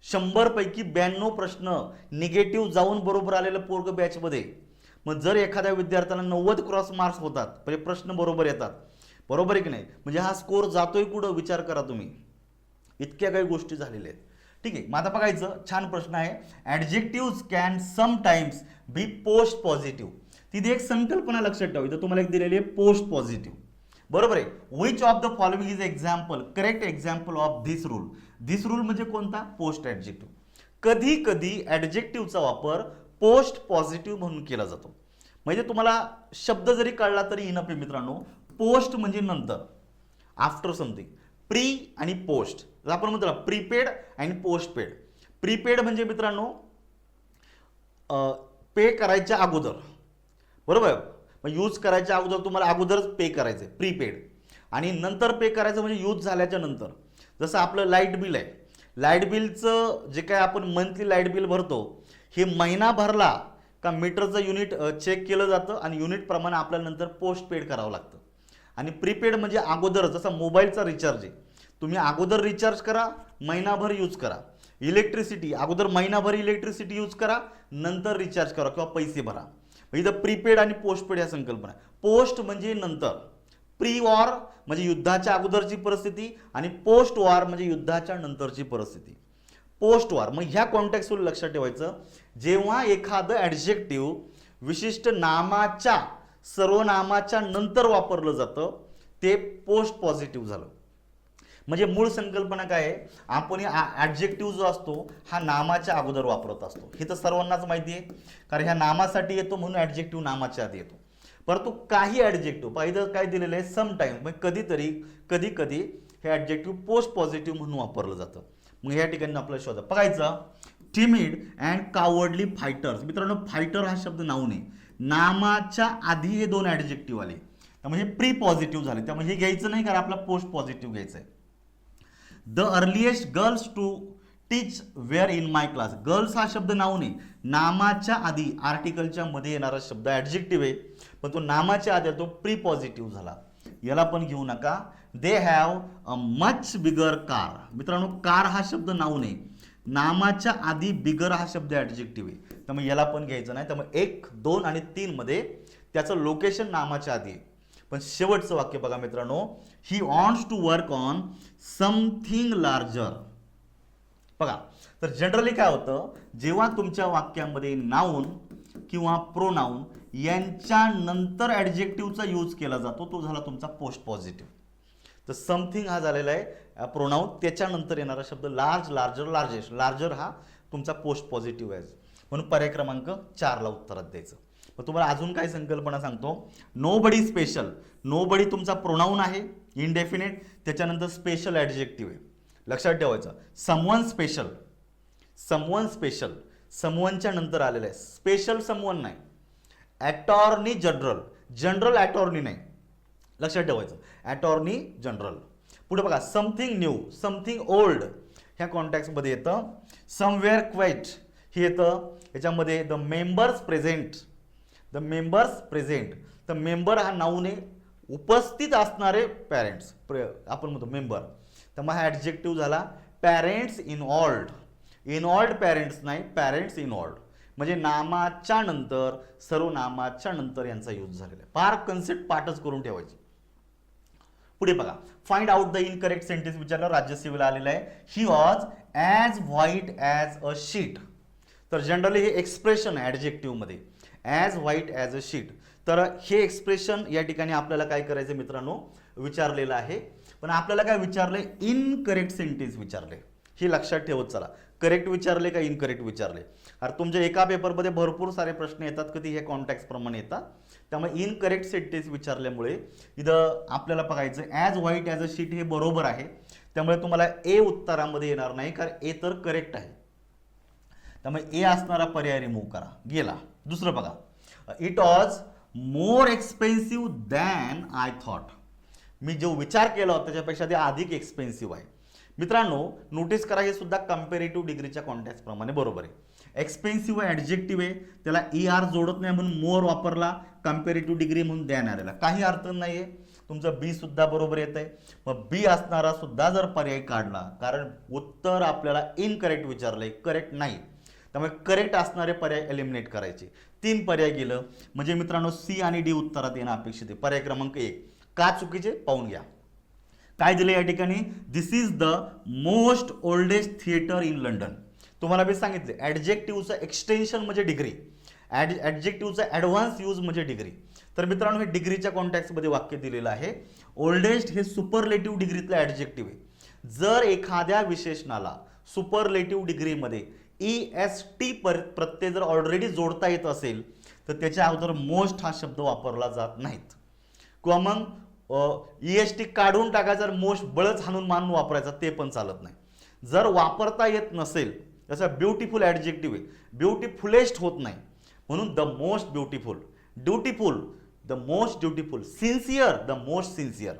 100 पैकी 92 प्रश्न निगेटिव्ह जाऊन बरोबर आलेलं पोरग बॅचमध्ये. मग जर एखाद्या विद्यार्थ्याला 90 क्रॉस मार्क्स होतात म्हणजे प्रश्न बरोबर येतात. बरोबर आहे की नाही. म्हणजे हा स्कोर जातोय कुठं विचार करा तुम्ही. इतक्या काही गोष्टी झालेल्या आहेत. ठीक आहे. मग आता बघायचं छान प्रश्न आहे. Adjective can sometimes be post positive. तिथे एक संकल्पना लक्षात ठेवा. इथं तुम्हाला एक दिलेली आहे पोस्ट पॉझिटिव्ह. बरोबर आहे. Which of the following is example correct example of this rule. This rule म्हणजे कोणता पोस्ट ॲडजेक्टिव्ह. कधी कधी ॲडजेक्टिव्हचा वापर पोस्ट पॉझिटिव्ह म्हणून केला जातो. म्हणजे तुम्हाला शब्द जरी कळला तरी इनफ आहे मित्रांनो. पोस्ट म्हणजे नंतर आफ्टर समथिंग. प्री आणि पोस्ट आपण म्हणतो प्रीपेड आणि पोस्टपेड. प्रीपेड म्हणजे मित्रांनो पे करायच्या अगोदर. बरोबर. मग यूज करायच्या अगोदर तुम्हाला अगोदरच पे करायचं आहे प्रीपेड. आणि नंतर पे करायचं म्हणजे यूज झाल्याच्या नंतर. जसं आपलं लाईट बिल आहे. लाईट बिलचं जे काय आपण मंथली लाईट बिल भरतो हे महिना भरला का मीटरचं युनिट चेक केलं जातं आणि युनिट प्रमाणे आपल्याला नंतर पोस्ट पेड करावं लागतं. आणि प्रीपेड म्हणजे अगोदर जसा मोबाईलचा रिचार्ज आहे. तुम्ही अगोदर रिचार्ज करा महिनाभर यूज करा. इलेक्ट्रिसिटी अगोदर महिनाभर इलेक्ट्रिसिटी यूज करा, नंतर रिचार्ज करा किंवा पैसे भरा. इथं प्रीपेड आणि पोस्टपेड या संकल्पना. पोस्ट म्हणजे नंतर, प्री वॉर म्हणजे युद्धाच्या अगोदरची परिस्थिती आणि पोस्ट वॉर म्हणजे युद्धाच्या नंतरची परिस्थिती. पोस्ट वॉर मग ह्या कॉन्टेक्स्टवर लक्षात ठेवायचं, जेव्हा एखादं ॲडजेक्टिव्ह विशिष्ट नामाच्या सर्वनामाच्या नंतर वापरलं जातं ते पोस्ट पॉझिटिव्ह झालं. म्हणजे मूळ संकल्पना काय आहे, आपण ॲडजेक्टिव्ह जो असतो हा नामाच्या अगोदर वापरत असतो. हे तर सर्वांनाच माहिती आहे, कारण ह्या नामासाठी येतो म्हणून ॲडजेक्टिव्ह नामाच्या आधी येतो. परंतु काही ॲडजेक्टिव्ह पाहिजे काय दिलेलं आहे, समटाईम म्हणजे कधीतरी कधी कधी हे ॲडजेक्टिव्ह पोस्ट पॉझिटिव्ह म्हणून वापरलं जातं. मग या ठिकाणी आपल्याला शोधा बघायचं. Timid and cowardly fighters. मित्रांनो फायटर हा शब्द नाऊन आहे, नामाच्या आधी हे दोन ॲडजेक्टिव्ह आले त्यामुळे हे प्री पॉझिटिव्ह झाले, त्यामुळे हे घ्यायचं नाही कारण आपला पोस्ट पॉझिटिव्ह घ्यायचं आहे. The earliest girls to teach were in my class. Girls हा शब्द नाऊन आहे, नामाच्या आधी आर्टिकलच्या मध्ये येणारा शब्द ॲडजेक्टिव्ह आहे, पण तो नामाच्या आधी तो प्री पॉझिटिव्ह झाला. याला पण घेऊ नका. They have a much bigger car. मित्रांनो कार हा शब्द नाऊन आहे, नामाच्या आधी बिगर हा शब्द ॲडजेक्टिव्ह आहे, त्यामुळे याला पण घ्यायचं नाही. त्यामुळे 1, 2 आणि 3 मध्ये त्याचं लोकेशन नामाच्या आधी आहे. पण शेवटचं वाक्य बघा मित्रांनो, he wants to work on something larger. बघा तर जनरली काय होतं, जेव्हा तुमच्या वाक्यामध्ये नाऊन किंवा प्रोनाऊन यांच्या नंतर ॲडजेक्टिव्हचा यूज केला जातो तो झाला तुमचा पोस्ट पॉझिटिव्ह. तर समथिंग हा झालेला आहे प्रोनाऊन, त्याच्यानंतर येणारा शब्द लार्ज, लार्जर, लार्जेस्ट. लार्जर हा तुमचा पोस्ट पॉझिटिव्ह आहे, म्हणून पर्याय क्रमांक 4 ला उत्तरात द्यायचं. मग तुम्हाला अजून काय संकल्पना सांगतो. नो बडी स्पेशल. नो बडी तुमचा प्रोनाऊन आहे इनडेफिनेट, त्याच्यानंतर स्पेशल ॲडजेक्टिव्ह आहे, लक्षात ठेवायचं. समवन स्पेशल, समवन स्पेशल, समवनच्या नंतर आलेलं आहे, स्पेशल समवन नाही. अटॉर्नी जनरल, जनरल अटॉर्नी नाही, लक्षात ठेवायचं. Attorney general. पुढे बघा समथिंग न्यू, समथिंग ओल्ड ह्या कॉन्टॅक्टमध्ये येतं. समवेअर क्वाईट हे येतं याच्यामध्ये. The members present, the members present. तर मेंबर हा नाऊन आहे, उपस्थित असणारे पॅरेंट्स आपण म्हणतो मेंबर, त्यामुळे हा ॲडजेक्टिव्ह झाला पॅरेंट्स इनवॉल्ड. इनवॉल्ड पॅरेंट्स नाही, पॅरेंट्स इनवॉल्ड म्हणजे नामाच्या नंतर सर्वनामाच्या नंतर यांचा यूज झालेला आहे. फार कन्सेप्ट पाठच करून ठेवायची. पुढे बघा find out the incorrect sentence विचारलं, राज्यसेवेला आलेलं आहे. He was as white as a sheet. तर जनरली हे एक्सप्रेशन आहे ॲडजेक्टिव्ह मध्ये, as white as a sheet. तर हे एक्सप्रेशन या ठिकाणी आपल्याला काय करायचं मित्रांनो विचारलेलं आहे, पण आपल्याला काय विचारलंय, इनकरेक्ट सेंटेन्स विचारले. हे लक्षात ठेवत चला, करेक्ट विचारले का इनकरेक्ट विचारले. अरे तुमच्या एका पेपरमध्ये भरपूर सारे प्रश्न येतात, कधी हे कॉन्टॅक्ट प्रमाणे येतात, त्यामुळे इनकरेक्ट सेंटेन्स विचारल्यामुळे इथं आपल्याला बघायचं as white as a sheet हे बरोबर आहे, त्यामुळे तुम्हाला ए उत्तरामध्ये येणार नाही, कारण ए तर करेक्ट आहे, त्यामुळे ए असणारा पर्याय रिमूव्ह करा, गेला. दुसरं बघा, it was more expensive than I thought. मी जो विचार केला होता त्याच्यापेक्षा ते अधिक एक्सपेन्सिव्ह आहे. मित्रांनो नोटीस करा, हे सुद्धा कंपेरेटिव्ह डिग्रीच्या कॉन्टॅक्ट प्रमाणे बरोबर आहे. एक्सपेन्सिव्ह ॲडजेक्टिव्ह आहे, त्याला ER जोडत नाही म्हणून मोर वापरला, कंपेरेटिव्ह डिग्री म्हणून द्यान आलेला, काही अर्थ नाही आहे. तुमचं बी सुद्धा बरोबर येत आहे. मग बी असणारा सुद्धा जर पर्याय काढला, कारण उत्तर आपल्याला इनकरेक्ट विचारलंय, करेक्ट नाही, त्यामुळे करेक्ट असणारे पर्याय एलिमिनेट करायचे. 3 पर्याय गेलं म्हणजे मित्रांनो सी आणि डी उत्तरात येणं अपेक्षित आहे. पर्याय क्रमांक 1 का चुकीचे पाहून घ्या. काय दिले या ठिकाणी, this is the most oldest theatre in London. तुम्हाला मी सांगितले ॲडजेक्टिव्हचं एक्सटेन्शन म्हणजे डिग्री, ॲडजेक्टिव्हचा ॲडव्हान्स यूज म्हणजे डिग्री. तर मित्रांनो हे डिग्रीच्या कॉन्टॅक्टमध्ये वाक्य दिलेलं आहे. ओल्डेस्ट हे सुपरलेटिव्ह डिग्रीतलं ॲडजेक्टिव्ह आहे. जर एखाद्या विशेषणाला सुपरलेटिव्ह डिग्रीमध्ये EST प्रत्यय जर ऑलरेडी जोडता येत असेल तर त्याच्या अगोदर मोस्ट हा शब्द वापरला जात नाहीत, किंवा मग EST काढून टाकायचा, जर मोस्ट बळच हाणून मानून वापरायचा ते पण चालत नाही. जर वापरता येत नसेल, जसं ब्युटिफुल ॲडजेक्टिव्ह आहे, ब्युटिफुलेस्ट होत नाही, म्हणून the most beautiful, dutiful the most dutiful, sincere the most sincere.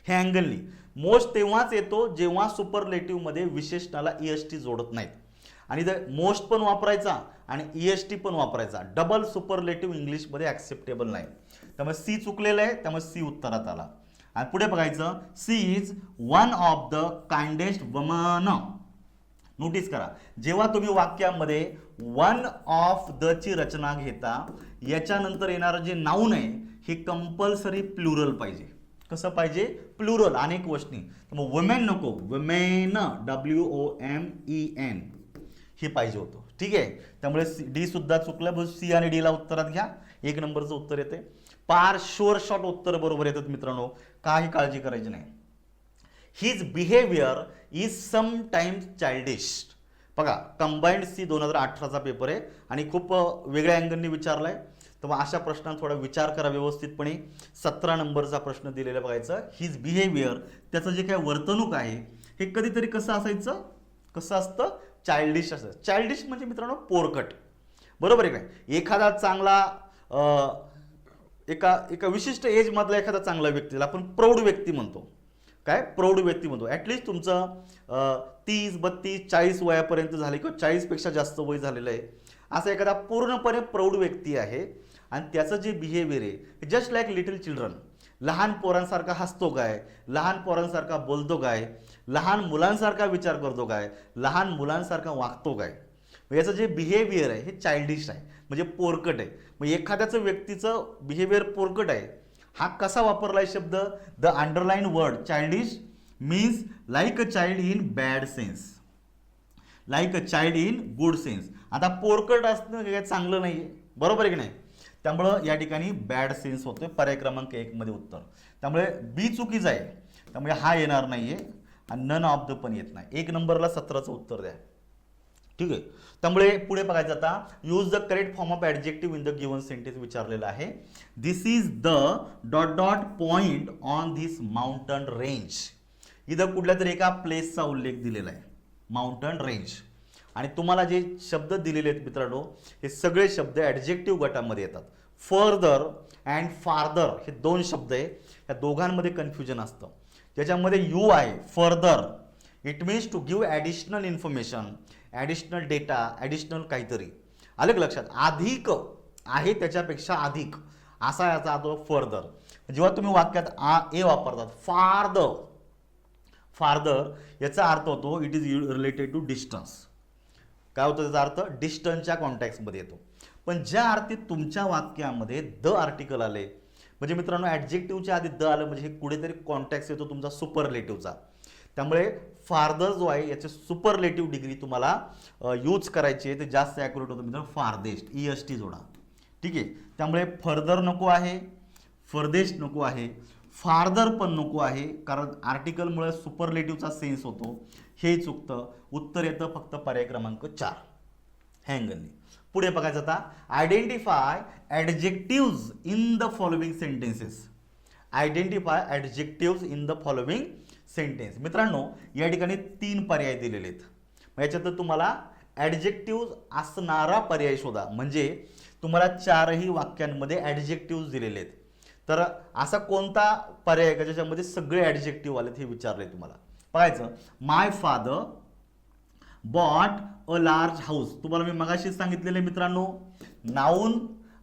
हे अँगलनी मोस्ट तेव्हाच येतो जेव्हा सुपरलेटिव्ह मध्ये विशेषणाला EST जोडत नाहीत, आणि मोस्ट पण वापरायचा आणि EST पण वापरायचा. डबल सुपरलेटिव्ह इंग्लिशमध्ये ॲक्सेप्टेबल नाही, त्यामुळे सी चुकलेलं आहे, त्यामुळे सी उत्तरात आला. आणि पुढे बघायचं, she is one of the kindest woman. Notice करा, जेव्हा तुम्ही वाक्यामध्ये वन ऑफ द ची रचना घेता, याच्यानंतर येणारं जे नाऊन आहे हे कंपल्सरी प्लुरल पाहिजे. कसं पाहिजे? प्लुरल, अनेक वचनी. मग वुमेन नको, वुमेन, WOMEN हे पाहिजे होतं. ठीक आहे, त्यामुळे डी सुद्धा चुकलं. सी आणि डी ला उत्तरात घ्या, 1 नंबरचं उत्तर येते. पार शुअर शॉट उत्तर बरोबर येतात मित्रांनो, काही काळजी करायची नाही. His behaviour is sometimes childish. बघा, कंबाईंड सी 2018चा पेपर आहे आणि खूप वेगळ्या अँगलनी विचारलाय. तर मग अशा प्रश्नांचा थोडा विचार करा व्यवस्थितपणे. 17 नंबरचा प्रश्न दिलेला बघायचा. हिज बिहेवियर, त्याचं जे काय वर्तणूक आहे हे कधीतरी कसं असायचं? कसं असतं? चाइल्डिश असतं. चाइल्डिश म्हणजे मित्रांनो पोरकट, बरोबर आहे काय? एखादा चांगला एका विशिष्ट एज मधला एखादा चांगला व्यक्ती, आपण प्रौढ व्यक्ती म्हणतो. काय? प्रौढ व्यक्ती म्हणतो. ॲटलिस्ट तुमचं 30, 32, 40 वयापर्यंत झाले किंवा 40 पेक्षा जास्त वय झालेलं आहे, असा एखादा पूर्णपणे प्रौढ व्यक्ती आहे आणि त्याचं जे बिहेवियर आहे जस्ट लाईक लिटिल चिल्ड्रन. लहान पोरांसारखा हसतो काय, लहान पोरांसारखा बोलतो काय, लहान मुलांसारखा विचार करतो काय, लहान मुलांसारखा वागतो काय, याचं जे बिहेवियर आहे हे चाइल्डिश आहे, म्हणजे पोरकट आहे. मग एखाद्याचं व्यक्तीचं बिहेवियर पोरकट आहे, हा कसा वापरलाय शब्द? The underline word childish means like a child in bad sense, like a child in good sense. आता पोरकट असणं काही चांगलं नाहीये, बरोबर आहे की नाही? त्यामुळं या ठिकाणी बॅड सेन्स होतोय. पर्याय क्रमांक 1 मध्ये उत्तर. त्यामुळे बी चुकीचं आहे, त्यामुळे हा येणार नाहीये आणि नन ऑफ द पण येत नाही. 1 नंबरला 17चं उत्तर द्या. ठीक आहे, त्यामुळे पुढे बघायचं आता. Use the correct form of adjective in the given sentence विचारलेलं आहे. This is the dot dot point on this mountain range. इथं कुठल्या तरी एका प्लेसचा उल्लेख दिलेला आहे, माउंटन रेंज. आणि तुम्हाला जे शब्द दिलेले आहेत मित्रांनो, हे सगळे शब्द ॲडजेक्टिव्ह गटामध्ये येतात. फर्दर अँड फार्दर हे 2 शब्द आहे, या दोघांमध्ये कन्फ्युजन असतं. ज्याच्यामध्ये यू आहे further, it means to give additional information, additional data, additional काहीतरी. आलं का लक्षात? अधिक आहे त्याच्यापेक्षा अधिक, असा याचा अर्थ फर्दर. जेव्हा तुम्ही वाक्यात ए वापरतात, फार्दर, फार्दर याचा अर्थ होतो it is related to distance. काय होतं त्याचा अर्थ? डिस्टन्सच्या कॉन्टॅक्टमध्ये येतो. पण ज्या अर्थी तुमच्या वाक्यामध्ये द आर्टिकल आले, म्हणजे मित्रांनो ॲडजेक्टिव्हच्या आधी द आलं म्हणजे हे कुठेतरी कॉन्टॅक्ट येतो तुमचा सुपरलेटिव्हचा. त्यामुळे फार्दर जो आहे याचे सुपरलेटिव्ह डिग्री तुम्हाला यूज करायची आहे, ते जास्त ॲक्युरेट होतं मित्रांनो. फार्देस्ट, EST जोडा. ठीक आहे, त्यामुळे फर्दर नको आहे, फर्देस्ट नको आहे, फार्दर पण नको आहे, कारण आर्टिकलमुळे सुपरलेटिव्हचा सेन्स होतो. हे चुकतं. उत्तर येतं फक्त पर्याय क्रमांक 4 हँगलनी. पुढे बघायचं आता. Identify adjectives in the following sentences. Identify adjectives in the following sentence. मित्रांनो या ठिकाणी 3 पर्याय दिलेले आहेत. याच्यात तुम्हाला ॲडजेक्टिव्ज असणारा पर्याय शोधा. म्हणजे तुम्हाला 4ही वाक्यांमध्ये ॲडजेक्टिव्ज दिलेले आहेत. तर असा कोणता पर्याय का ज्याच्यामध्ये सगळे ॲडजेक्टिव्ह आलेत हे विचारले तुम्हाला. बघायचं. My father bought a large house. तुम्हाला मी मगाशी सांगितलेले मित्रांनो, नाऊन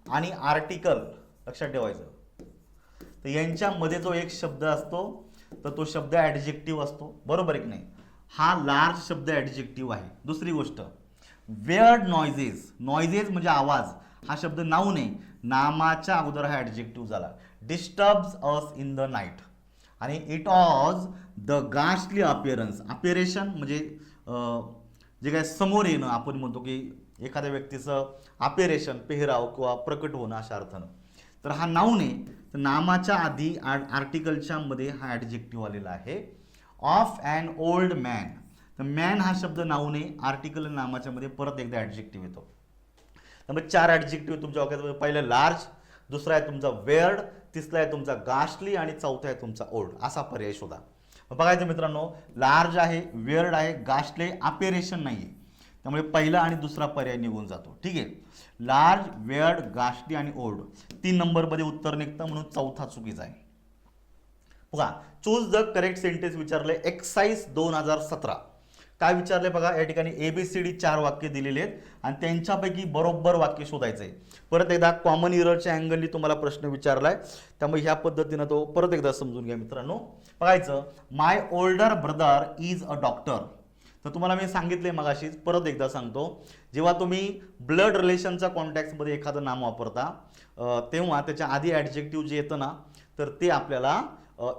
आणि आर्टिकल लक्षात ठेवायचं. तर यांच्यामध्ये जो एक शब्द असतो तर तो शब्द ॲडजेक्टिव्ह असतो, बरोबर आहे की नाही? हा लार्ज शब्द ॲडजेक्टिव्ह आहे. दुसरी गोष्ट, वेअर्ड नॉइजेस. नॉइजेस म्हणजे आवाज, हा शब्द नाऊन आहे, नामाच्या अगोदर हा ॲडजेक्टिव्ह झाला. Disturbs us in the night. आणि it was the ghastly appearance. अपिअरेशन म्हणजे जे काय समोर येणं, आपण म्हणतो की एखाद्या व्यक्तीचं अपिअरेशन, पेहराव किंवा प्रकट होणं अशा अर्थानं. तर हा नाऊन आहे, तर नामाच्या आधी आर्टिकलच्या मध्ये हा ॲडजेक्टिव्ह आलेला आहे. Of an old man. तर मॅन हा शब्द नाऊन आहे, आर्टिकल नामाच्या मध्ये परत एकदा ॲडजेक्टिव्ह येतो. त्यामुळे 4 ॲडजेक्टिव्ह तुमच्या वाक्यात. पहिलं लार्ज, दुसरा आहे तुमचा वेअर्ड, तिसरा आहे तुमचा गास्टली आणि चौथा आहे तुमचा ओल्ड. असा पर्याय शोधा. बघायचं मित्रांनो, लार्ज आहे, वेअर्ड आहे, गास्टली, अपिअरेशन नाही आहे, त्यामुळे पहिला आणि दुसरा पर्याय निघून जातो. ठीक आहे, लार्ज, वेअर्ड, गास्टली आणि ओल्ड 3 नंबरमध्ये उत्तर निघतं, म्हणून चौथा चुकीचा आहे. बघा, चूज द करेक्ट सेंटेन्स विचारले. एक्साइज 2017 काय विचारले बघा. या ठिकाणी ABCD 4 वाक्य दिलेले आहेत आणि त्यांच्यापैकी बरोबर वाक्य शोधायचं आहे. परत एकदा कॉमन इररच्या अँगलनी तुम्हाला प्रश्न विचारलाय, त्यामुळे ह्या पद्धतीनं तो परत एकदा समजून घ्या मित्रांनो. बघायचं. My older brother is a doctor. तर तुम्हाला मी सांगितले मगाशीच, परत एकदा सांगतो, जेव्हा तुम्ही ब्लड रिलेशनच्या कॉन्टॅक्टमध्ये एखादं नाम वापरता तेव्हा त्याच्या आधी ॲडजेक्टिव्ह जे येतं ना, तर ते आपल्याला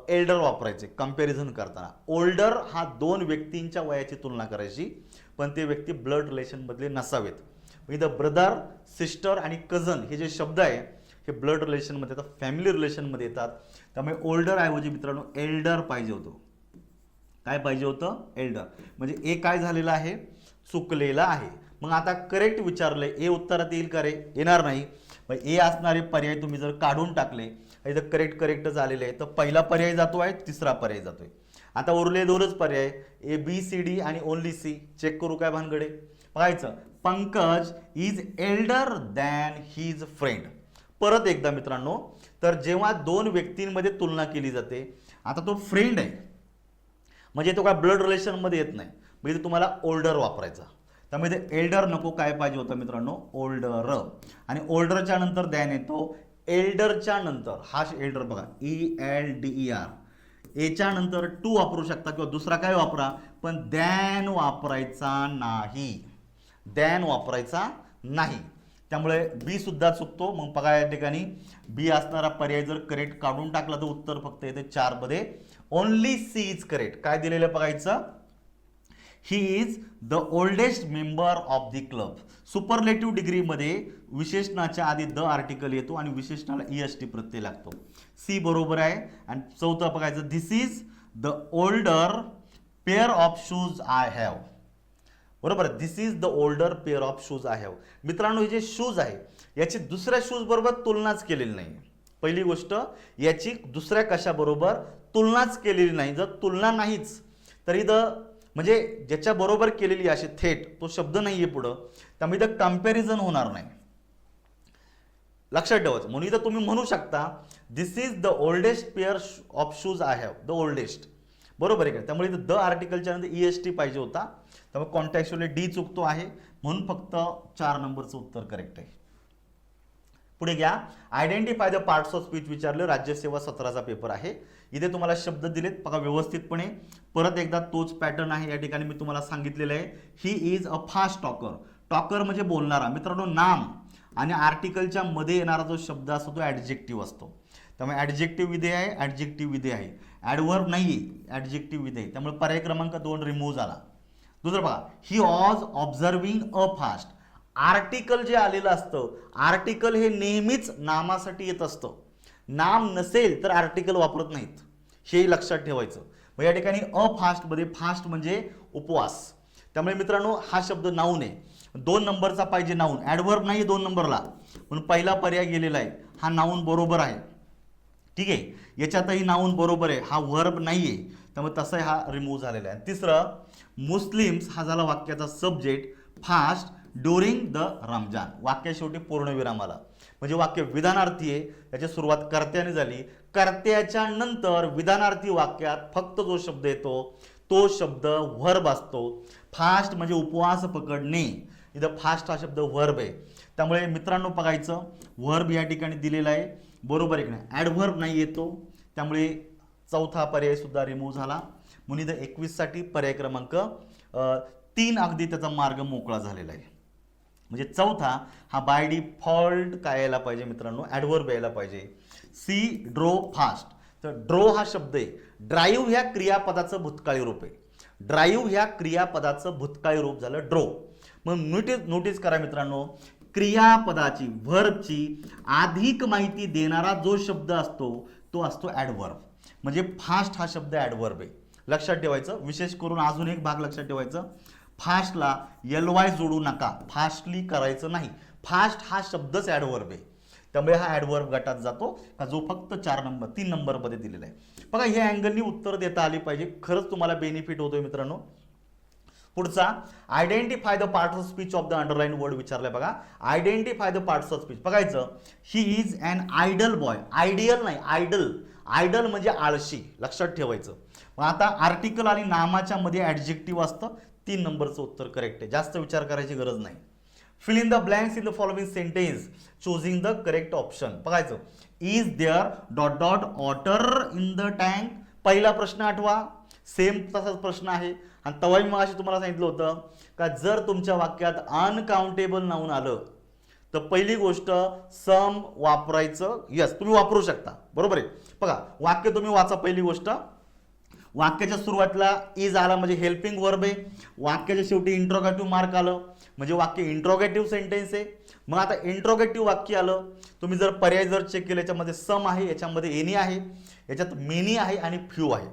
एल्डर वापरायचे कम्पॅरिझन करताना. ओल्डर हा 2 व्यक्तींच्या वयाची तुलना करायची, पण ते व्यक्ती ब्लड रिलेशनमधले नसावेत. इथं ब्रदर, सिस्टर आणि कझन हे जे शब्द आहे हे ब्लड रिलेशनमध्ये येतात, फॅमिली रिलेशनमध्ये येतात. त्यामुळे ओल्डर ऐवजी मित्रांनो एल्डर पाहिजे होतं. काय पाहिजे होतं? एल्डर. म्हणजे ए काय झालेलं आहे? चुकलेलं आहे. मग आता करेक्ट विचारलंय, ए उत्तरात येईल का रे? येणार नाही. मग ए असणारे पर्याय तुम्ही जर काढून टाकले, इथं करेक्ट झालेले आहे, तर पहिला पर्याय जातो आहे, तिसरा पर्याय जातोय. आता उरले 2च पर्याय, ए बी सी डी आणि ओनली सी. चेक करू काय भानगडे? बघायचं, Pankaj is Elder than his friend. परत एकदा मित्रांनो, तर जेव्हा 2 व्यक्तींमध्ये तुलना केली जाते, आता तो फ्रेंड आहे म्हणजे तो काय ब्लड रिलेशनमध्ये येत नाही, म्हणजे तुम्हाला ओल्डर वापरायचा. त्यामुळे ते एल्डर नको, काय पाहिजे होतं मित्रांनो? ओल्डर. आणि ओल्डरच्या नंतर दॅन येतो. एल्डरच्या नंतर हा एल्डर बघा, ELDER. एच्या नंतर टू वापरू शकता किंवा दुसरा काय वापरा, पण दॅन वापरायचा नाही. दॅन वापरायचा नाही. त्यामुळे बी सुद्धा चुकतो. मग बघा या ठिकाणी बी असणारा पर्याय जर करेक्ट काढून टाकला तर उत्तर फक्त येते 4 मध्ये. Only C is correct. काय दिलेलं बघायचं, he is the oldest member of the club. Superlative डिग्रीमध्ये विशेषणाच्या आधी द आर्टिकल येतो आणि विशेषणाला EST प्रत्यय लागतो. सी बरोबर आहे. आणि चौथं बघायचं, this is the older pair of shoes I have. बरोबर, this is the older pair of shoes I have. मित्रांनो, हे जे शूज आहे याची दुसऱ्या शूज बरोबर तुलनाच केलेली नाही. पहिली गोष्ट, याची दुसऱ्या कशाबरोबर तुलनाच केलेली नाही. जर तुलना नाहीच तर इथं म्हणजे ज्याच्या बरोबर केलेली अशी थेट तो शब्द नाहीये पुढं, त्यामुळे इथं कम्पॅरिझन होणार नाही. लक्षात ठेवायचं. म्हणून इथं तुम्ही म्हणू शकता, this is the oldest pair of shoes I have. The oldest बरोबर आहे का? त्यामुळे इथं द आर्टिकलच्या नंतर EST पाहिजे होता. त्यामुळे कॉन्टॅक्च्युअली डी चुकतो आहे, म्हणून फक्त 4 नंबरचं उत्तर करेक्ट आहे. पुढे घ्या, identify the parts of speech विचारलं. राज्यसेवा 17चा पेपर आहे. इथे तुम्हाला शब्द दिलेत बघा व्यवस्थितपणे. परत एकदा तोच पॅटर्न आहे. या ठिकाणी मी तुम्हाला सांगितलेलं आहे, he is a fast talker. Talker म्हणजे बोलणारा. मित्रांनो, नाम आणि आर्टिकलच्या मध्ये येणारा जो शब्द असतो तो ॲडजेक्टिव्ह असतो. त्यामुळे ॲडजेक्टिव्ह विधेय आहे, ॲडजेक्टिव्ह विधेय आहे. ॲडव्हर्ब नाही, ॲडजेक्टिव्ह विधेय. त्यामुळे पर्याय क्रमांक 2 रिमूव्ह झाला. दुसरं बघा, he was observing a fast. Article जे आलेलं असतं, आर्टिकल हे नेहमीच नामासाठी येत असतं. नाम नसेल तर आर्टिकल वापरत नाहीत, हे लक्षात ठेवायचं. मग या ठिकाणी अ फास्ट मध्ये फास्ट म्हणजे उपवास. त्यामुळे मित्रांनो हा शब्द नाऊन आहे. 2 नंबरचा पाहिजे नाऊन. ॲडव्हर्ब नाही 2 नंबरला, म्हणून पहिला पर्याय गेलेला आहे. हा नाऊन बरोबर आहे. ठीक आहे, याच्यातही नाऊन बरोबर आहे, हा वर्ब नाहीये, त्यामुळे तसं हा रिमूव्ह झालेला आहे. तिसरं, मुस्लिम्स हा झाला वाक्याचा subject. Fast during the Ramzan. वाक्या शेवटी पूर्णविराम आला, म्हणजे वाक्य विधानार्थी आहे. त्याची सुरुवात कर्त्याने झाली. कर्त्याच्या नंतर विधानार्थी वाक्यात फक्त जो शब्द येतो तो शब्द वर्ब असतो. फास्ट म्हणजे उपवास पकडणे. इथं फास्ट हा शब्द वर्ब आहे. त्यामुळे मित्रांनो बघायचं, वर्ब या ठिकाणी दिलेला आहे, बरोबर आहे की नाही? ॲडव्हर्ब नाही येतो, त्यामुळे चौथा पर्याय सुद्धा रिमूव्ह झाला. म्हणून इथं 21 साठी पर्याय क्रमांक 3 अगदी त्याचा मार्ग मोकळा झालेला आहे. म्हणजे चौथा हा बाय डिफॉल्ट काय यायला पाहिजे मित्रांनो? ॲडव्हर्ब यायला पाहिजे. सी ड्रो फास्ट. तर ड्रो हा शब्द आहे. ड्राईव्ह ह्या क्रियापदाचं भूतकाळी रूप आहे. ड्राईव्ह ह्या क्रियापदाचं भूतकाळी रूप झालं ड्रो. मग नोटीस करा मित्रांनो, क्रियापदाची व्हर्बची अधिक माहिती देणारा जो शब्द असतो तो असतो ॲडव्हर्ब. म्हणजे फास्ट हा शब्द ॲडव्हर्ब आहे. लक्षात ठेवायचं. विशेष करून अजून एक भाग लक्षात ठेवायचं, फास्टला LY जोडू नका, फास्टली करायचं नाही. फास्ट हा शब्दच ॲडव्हर्ब आहे, त्यामुळे हा ॲडव्हर्ब गटात जातो का जो फक्त 3 नंबरमध्ये दिलेला आहे. बघा, हे अँगलनी उत्तर देता आली पाहिजे. खरंच तुम्हाला बेनिफिट होतोय मित्रांनो. पुढचा, identify the parts of speech of the underline word विचारलाय बघा. Identify the parts of speech बघायचं. He is an idle boy. Ideal नाही, आयडल. आयडल म्हणजे आळशी. लक्षात ठेवायचं. मग आता आर्टिकल आणि नामाच्या मध्ये ॲडजेक्टिव्ह असतं. 3 नंबरचं उत्तर करेक्ट आहे. जास्त विचार करायची गरज नाही. Fill in the blanks in the following sentence choosing the correct option. बघायचं, is there dot dot water in the tank. पहिला प्रश्न आठवा. सेम तसाच प्रश्न आहे. आणि तवाही मग अशी तुम्हाला सांगितलं होतं का जर तुमच्या वाक्यात अनकाउंटेबल नाऊन आलं तर पहिली गोष्ट सम वापरायचं. यस, तुम्ही वापरू शकता, बरोबर आहे. बघा वाक्य तुम्ही वाचा. पहिली गोष्ट, वाक्याच्या सुरुवातीला इज आला म्हणजे हेल्पिंग वर्ब आहे. वाक्याच्या शेवटी इंट्रोगेटिव्ह मार्क आलं म्हणजे वाक्य इंट्रोगेटिव्ह सेंटेन्स आहे. मग आता इंट्रोगेटिव्ह वाक्य आलं, तुम्ही जर पर्याय जर चेक केले, याच्यामध्ये सम आहे, याच्यामध्ये एनी आहे, याच्यात मेनी आहे आणि फ्यू आहे,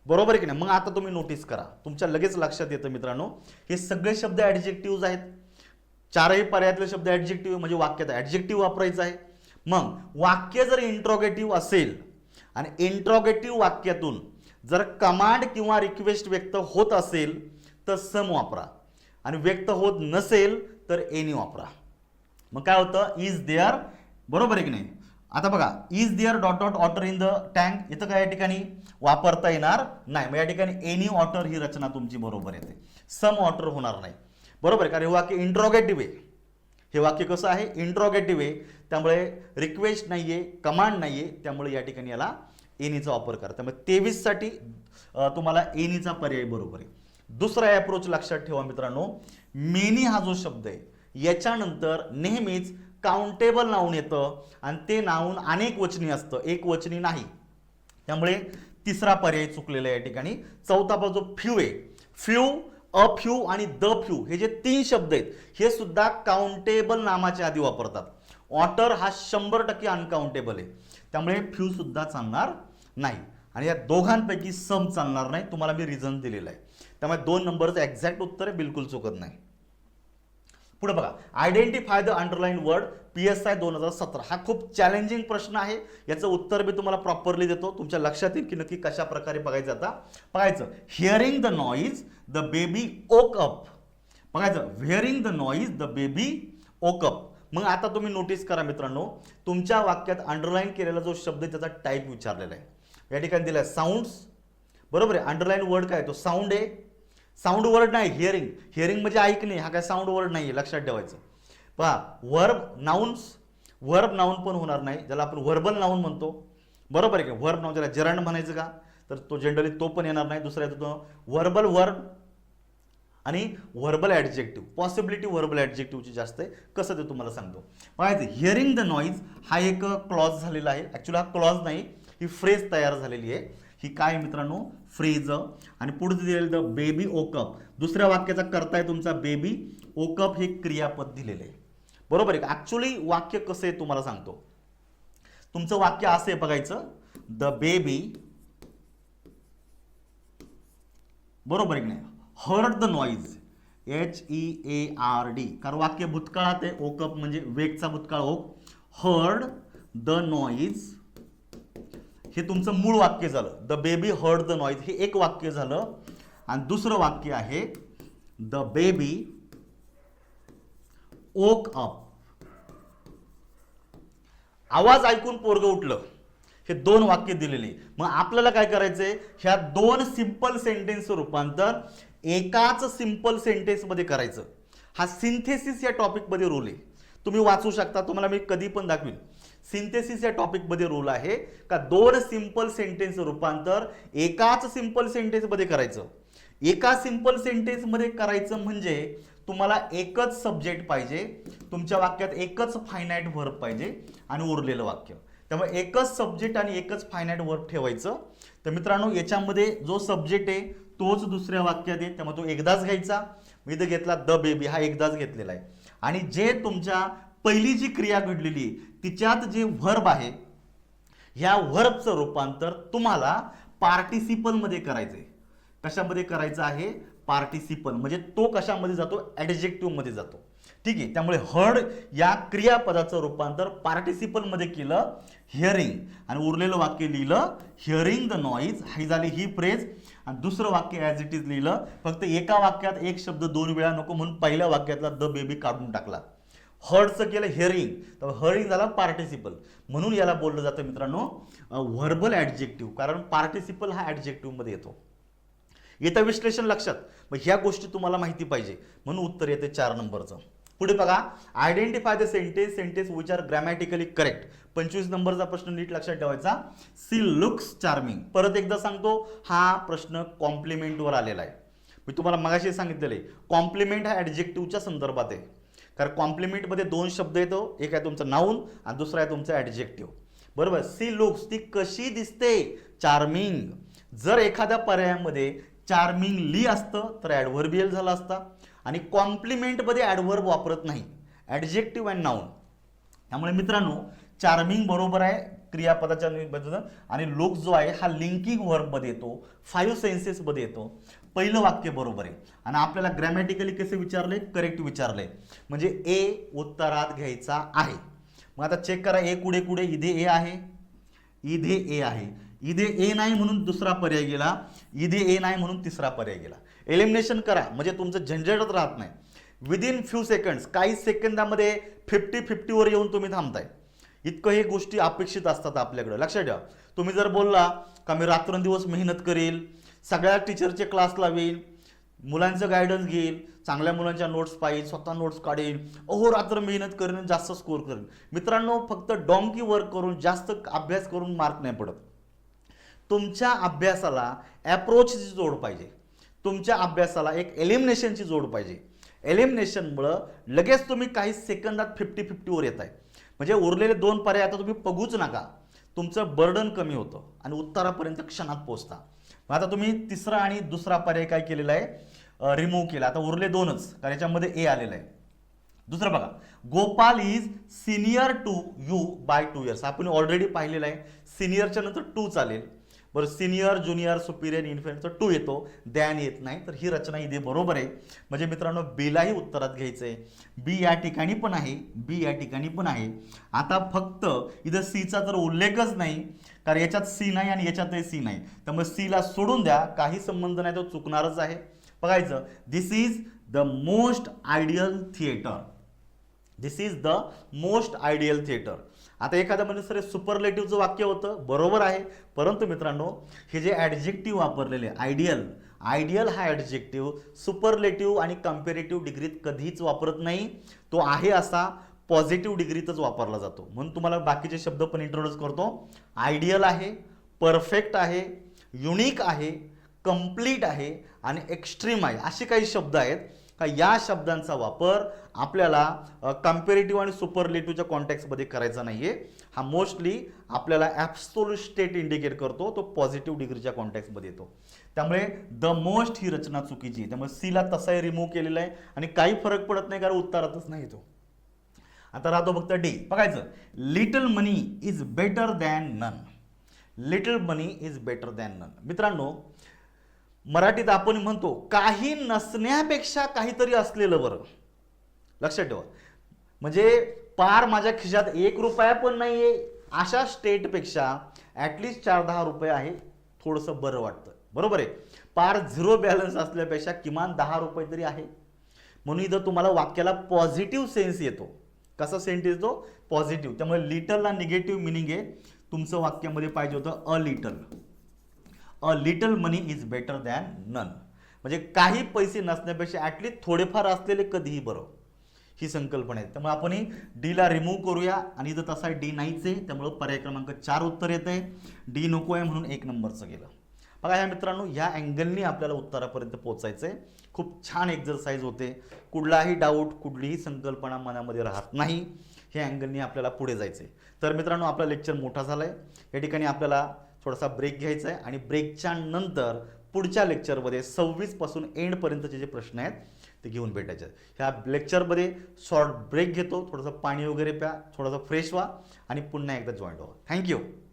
बरोबर आहे की नाही. मग आता तुम्ही नोटीस करा, तुमच्या लगेच लक्षात येतं मित्रांनो, हे सगळे शब्द ॲडजेक्टिव्ह आहेत. चारही पर्यायातले शब्द ॲडजेक्टिव्ह म्हणजे वाक्यात ॲडजेक्टिव्ह वापरायचं आहे. मग वाक्य जर इंट्रोगेटिव्ह असेल आणि इंट्रोगेटिव्ह वाक्यातून जर कमांड किंवा रिक्वेस्ट व्यक्त होत असेल तर सम वापरा आणि व्यक्त होत नसेल तर एनी वापरा. मग काय होतं, इज देअर, बरोबर आहे की नाही. आता बघा, is there dot dot water in the tank, इथं काय या ठिकाणी वापरता येणार नाही. मग या ठिकाणी एनी वॉटर ही रचना तुमची बरोबर येते, सम वॉटर होणार नाही, बरोबर आहे. कारण हे वाक्य इंट्रोगेटिव्ह आहे. हे वाक्य कसं आहे, इंट्रोगेटिव्ह आहे, त्यामुळे रिक्वेस्ट नाहीये, कमांड नाहीये, त्यामुळे या ठिकाणी याला एनीचा वापर करा. त्यामुळे 23 साठी तुम्हाला एनीचा पर्याय बरोबर आहे. दुसरा अप्रोच लक्षात ठेवा मित्रांनो, मेनी हा जो शब्द आहे याच्यानंतर नेहमीच काउंटेबल नाऊन येतं आणि ते नाऊन अनेक वचनी असतं, एक वचनी नाही. त्यामुळे तिसरा पर्याय चुकलेला आहे या ठिकाणी. चौथा जो फ्यू आहे, फ्यू, अ फ्यू आणि द फ्यू हे जे 3 शब्द आहेत हे सुद्धा काउंटेबल नामाच्या आधी वापरतात. वॉटर हा 100% अनकाउंटेबल आहे, त्यामुळे फ्यू सुद्धा चालणार नाही. आणि या दोघांपैकी सम चालणार नाही. तुम्हाला मी रिझन दिलेलं आहे, त्यामुळे 2 नंबरचं एक्झॅक्ट उत्तर आहे, बिलकुल चुकत नाही. पुढे बघा, identify the underline word, PSI 2017. हा खूप चॅलेंजिंग प्रश्न आहे. याचं उत्तर मी तुम्हाला प्रॉपरली देतो, तुमच्या लक्षात येईल की नक्की कशा प्रकारे बघायचं. आता बघायचं, hearing the noise the baby woke up. बघायचं, hearing the noise the baby woke up. मग आता तुम्ही नोटीस करा मित्रांनो, तुमच्या वाक्यात अंडरलाईन केलेला जो शब्द आहे त्याचा टाईप विचारलेला आहे. या ठिकाणी दिलाय साऊंड्स, बरोबर आहे. अंडरलाईन वर्ड काय तो साऊंड आहे, साऊंड वर्ड नाही. हिअरिंग, हिअरिंग म्हणजे ऐकणे, हा काय साऊंड वर्ड नाही, लक्षात ठेवायचं. पहा, वर्ब नाउन्स, वर्ब नाउन पण होणार नाही, ज्याला आपण व्हर्बल नाउन म्हणतो, बरोबर आहे का. वर्ब नाउन ज्याला जरांड म्हणायचं का, तर तो जनरली तो पण येणार नाही. दुसरा येतो व्हर्बल वर्ब आणि व्हर्बल ॲडजेक्टिव्ह, पॉसिबिलिटी व्हर्बल ॲडजेक्टिव्हची जास्त आहे. कसं ते तुम्हाला सांगतो. बघायचं, हिअरिंग द नॉईज हा एक क्लॉज झालेला आहे. ॲक्च्युली हा क्लॉज नाही, ही फ्रेज तयार झालेली आहे. ही काय मित्रांनो, फ्रेज. आणि पुढे दिलेलं द बेबी ओकअप, दुसऱ्या वाक्याचा करताय तुमचा बेबी ओकअप हे क्रियापद दिलेलं आहे, बरोबर आहे. ॲक्च्युली वाक्य कसं आहे तुम्हाला सांगतो. तुमचं वाक्य असं आहे, बघायचं, द बेबी, बरोबर आहे की नाही, हर्ड द नॉईज, HEARD, कारण वाक्य भूतकाळात आहे. ओकअप म्हणजे वेगचा भूतकाळ ओक. हर्ड द नॉईज हे तुमचं मूळ वाक्य झालं. The baby heard the noise हे एक वाक्य झालं. आणि दुसरं वाक्य आहे द बेबी ओक अप, आवाज ऐकून पोरग उठलं. हे 2 वाक्य दिलेले. मग आपल्याला काय करायचंय, ह्या 2 सिंपल सेंटेन्सचं रूपांतर एकाच सिंपल सेंटेन्स मध्ये करायचं. हा सिंथेसिस या टॉपिक मध्ये रूल आहे, तुम्ही वाचू शकता, तुम्हाला मी कधी पण दाखवीन. सिंथेसिस या टॉपिक मध्ये रूल आहे का 2 सिंपल सेंटेन्स रूपांतर एकाच सिंपल सेंटेन्स मध्ये करायचं. एका सिंपल सेंटेन्स मध्ये करायचं म्हणजे तुम्हाला एकच सब्जेक्ट पाहिजे, तुमच्या वाक्यात एकच फायनाईट व्हर्ब पाहिजे आणि उरलेलं वाक्य. त्यामुळे एकच सब्जेक्ट आणि एकच फायनाईट व्हर्ब ठेवायचं. तर मित्रांनो, याच्यामध्ये जो सब्जेक्ट आहे तोच दुसऱ्या वाक्यात आहे, त्यामुळे तो एकदाच घ्यायचा. मी इथं घेतला द बेबी, हा एकदाच घेतलेला आहे. आणि जे तुमच्या पहिली जी क्रिया घडलेली तिच्यात जे व्हर्ब आहे, ह्या व्हर्बचं रूपांतर तुम्हाला पार्टिसिपल मध्ये करायचंय. कशामध्ये करायचं आहे, पार्टिसिपल. म्हणजे तो कशामध्ये जातो, ॲडजेक्टिव्ह मध्ये जातो, ठीक आहे. त्यामुळे हर्ड या क्रियापदाचं रूपांतर पार्टिसिपल मध्ये केलं, हिअरिंग, आणि उरलेलं वाक्य लिहिलं हिअरिंग द नॉईज, ही झाली ही फ्रेज. आणि दुसरं वाक्य ॲज इट इज लिहिलं. फक्त एका वाक्यात एक शब्द 2 वेळा नको म्हणून पहिल्या वाक्यातला द बेबी काढून टाकला. हर्डचं केलं हिअरिंग, तर हिअरिंग झाला पार्टिसिपल. म्हणून याला बोललं जातं मित्रांनो व्हर्बल ॲडजेक्टिव्ह, कारण पार्टिसिपल हा ॲडजेक्टिव्ह मध्ये येतो. येतं विश्लेषण लक्षात. मग ह्या गोष्टी तुम्हाला माहिती पाहिजे म्हणून उत्तर येते 4 नंबरचं. पुढे बघा, identify the sentence which are grammatically correct. 25 नंबरचा प्रश्न नीट लक्षात ठेवायचा. She looks charming. परत एकदा सांगतो, हा प्रश्न कॉम्प्लिमेंटवर आलेला आहे. मी तुम्हाला मगाशी सांगितलेलं आहे, कॉम्प्लिमेंट हा ॲडजेक्टिव्हच्या संदर्भात आहे. कारण कॉम्प्लिमेंटमध्ये दोन शब्द येतो, एक आहे तुमचं नाऊन आणि दुसरा आहे तुमचं ॲडजेक्टिव्ह. बरोबर. सी लुक्स, ती कशी दिसते, चार्मिंग. जर एखाद्या पर्यायामध्ये चार्मिंगली असतं तर ॲडव्हर्बियल झाला असता, आणि कॉम्प्लिमेंटमध्ये ॲडव्हर्ब वापरत नाही, ॲडजेक्टिव्ह अँड नाऊन. त्यामुळे मित्रांनो, चार्मिंग बरोबर आहे क्रियापदाच्या बद्दल, आणि लुक जो आहे हा लिंकिंग वर्बमध्ये येतो, 5 सेन्सेसमध्ये येतो. पहिलं वाक्य बरोबर आहे. आणि आपल्याला ग्रॅमॅटिकली कसे विचारले, करेक्ट विचारले, म्हणजे ए उत्तरात घ्यायचा आहे. मग आता चेक करा, ए कुठे कुठे, इथे ए आहे, इथे ए आहे, इथे ए नाही म्हणून दुसरा पर्याय गेला, इथे ए नाही म्हणून तिसरा पर्याय गेला. एलिमिनेशन करा म्हणजे तुमचं झंझटच राहत नाही. विदिन फ्यू सेकंड्स, काही सेकंदामध्ये 50-50 वर येऊन तुम्ही थांबताय. इतकं हे गोष्टी अपेक्षित असतात आपल्याकडे. लक्षात ठेवा, तुम्ही जर बोलला का मी रात्रंदिवस मेहनत करेल, सगळ्या टीचरचे क्लास लावेल, मुलांचं गायडन्स घेईल, चांगल्या मुलांच्या नोट्स पाहिजे, स्वतः नोट्स काढेल, रात्र मेहनत करेन, जास्त स्कोर करेन. मित्रांनो, फक्त डॉंकी वर्क करून, जास्त अभ्यास करून मार्क नाही पडत. तुमच्या अभ्यासाला अप्रोचची जोड पाहिजे, तुमच्या अभ्यासाला एक एलिमिनेशनची जोड पाहिजे. एलिमिनेशनमुळं लगेच तुम्ही काही सेकंदात 50-50 वर येत आहे. म्हणजे उरलेले 2 पर्याय आता तुम्ही बघूच नका, तुमचं बर्डन कमी होतं आणि उत्तरापर्यंत क्षणात पोहोचता. मग आता तुम्ही तिसरा आणि दुसरा पर्याय काय केलेला आहे, रिमूव्ह केला. आता उरले 2च, कारण याच्यामध्ये ए आलेला आहे. दुसरं बघा, Gopal is senior to you by 2 years. आपण ऑलरेडी पाहिलेलं आहे, सिनियरच्या नंतर 2 चालेल. बरं, सिनियर, ज्युनियर, सुपिरियर, इन्फिनियरचा 2 येतो, दॅन येत नाही. तर ही रचना इथे बरोबर आहे. म्हणजे मित्रांनो, बीलाही उत्तरात घ्यायचं आहे. बी या ठिकाणी पण आहे, बी या ठिकाणी पण आहे. आता फक्त इथं सीचा तर उल्लेखच नाही, कारण याच्यात सी नाही आणि याच्यातही सी नाही. त्यामुळे सीला सोडून द्या, काही संबंध नाही, तो चुकणारच आहे. बघायचं, this is the most ideal theatre. This is the most ideal theatre. आता एखादं म्हणजे सर सुपरलेटिव्हचं वाक्य होतं, बरोबर आहे. परंतु मित्रांनो, हे जे ॲडजेक्टिव्ह वापरलेले आयडियल, आयडियल हा ॲडजेक्टिव्ह सुपरलेटिव्ह आणि कंपेरेटिव्ह डिग्रीत कधीच वापरत नाही. तो आहे असा पॉझिटिव्ह डिग्रीतच वापरला जातो. म्हणून तुम्हाला बाकीचे शब्द पण इंट्रोड्यूस करतो. आयडियल आहे, परफेक्ट आहे, युनिक आहे, कंप्लीट आहे आणि एक्स्ट्रीम आहे, असे काही शब्द आहेत का या शब्दांचा वापर आपल्याला कंपॅरेटिव्ह आणि सुपरलेटिव्हच्या कॉन्टेक्स्टमध्ये करायचा नाहीये. हा मोस्टली आपल्याला ॲब्सोल्यूट स्टेट इंडिकेट करतो, तो पॉझिटिव्ह डिग्रीच्या कॉन्टेक्स्टमध्ये येतो. त्यामुळे द मोस्ट ही रचना चुकीची आहे. त्यामुळे सीला तसाही रिमूव्ह केलेला आहे आणि काही फरक पडत नाही, कारण उत्तरातच नाही येतो. आता राहतो फक्त डी. बघायचं, little money is better than none. Little money is better than none. मित्रांनो, मराठीत आपण म्हणतो काही नसण्यापेक्षा काहीतरी असलेलं बरं. लक्षात ठेवा, म्हणजे पार माझ्या खिशात 1 रुपया पण नाहीये अशा स्टेटपेक्षा ॲटलिस्ट 4-10 रुपये आहे, थोडंसं बरं वाटतं. बरोबर आहे. पार 0 बॅलन्स असल्यापेक्षा किमान 10 रुपये तरी आहे. म्हणून इथं तुम्हाला वाक्याला पॉझिटिव्ह सेन्स येतो. कसा सेंस येतो, पॉझिटिव्ह. त्यामुळे लिटलला निगेटिव्ह मिनिंग आहे. तुमचं वाक्यामध्ये पाहिजे होतं a little. A little money is better than none. म्हणजे काही पैसे नसण्यापेक्षा ॲटलिस्ट थोडेफार असलेले कधीही बरं, ही संकल्पना आहे. त्यामुळे आपण डीला रिमूव्ह करूया आणि इथं तसा डी नाहीच आहे. त्यामुळे पर्याय क्रमांक 4 उत्तर येत आहे. डी नको आहे म्हणून 1 नंबरचं गेलं. बघा ह्या मित्रांनो, ह्या अँगलनी आपल्याला उत्तरापर्यंत पोहोचायचं आहे. खूप छान एक्झरसाइज होते. कुठलाही डाऊट, कुठलीही संकल्पना मनामध्ये राहत नाही. हे अँगलनी आपल्याला पुढे जायचं आहे. तर मित्रांनो, आपला लेक्चर मोठा झाला आहे. या ठिकाणी आपल्याला थोडासा ब्रेक घ्यायचा आहे आणि ब्रेकच्या नंतर पुढच्या लेक्चरमध्ये 26 पासून एंडपर्यंतचे जे प्रश्न आहेत ते घेऊन भेटायचे आहेत. ह्या लेक्चरमध्ये शॉर्ट ब्रेक घेतो, थोडंसं पाणी वगैरे प्या, थोडंसं फ्रेश व्हा आणि पुन्हा एकदा जॉईन व्हा. थँक्यू.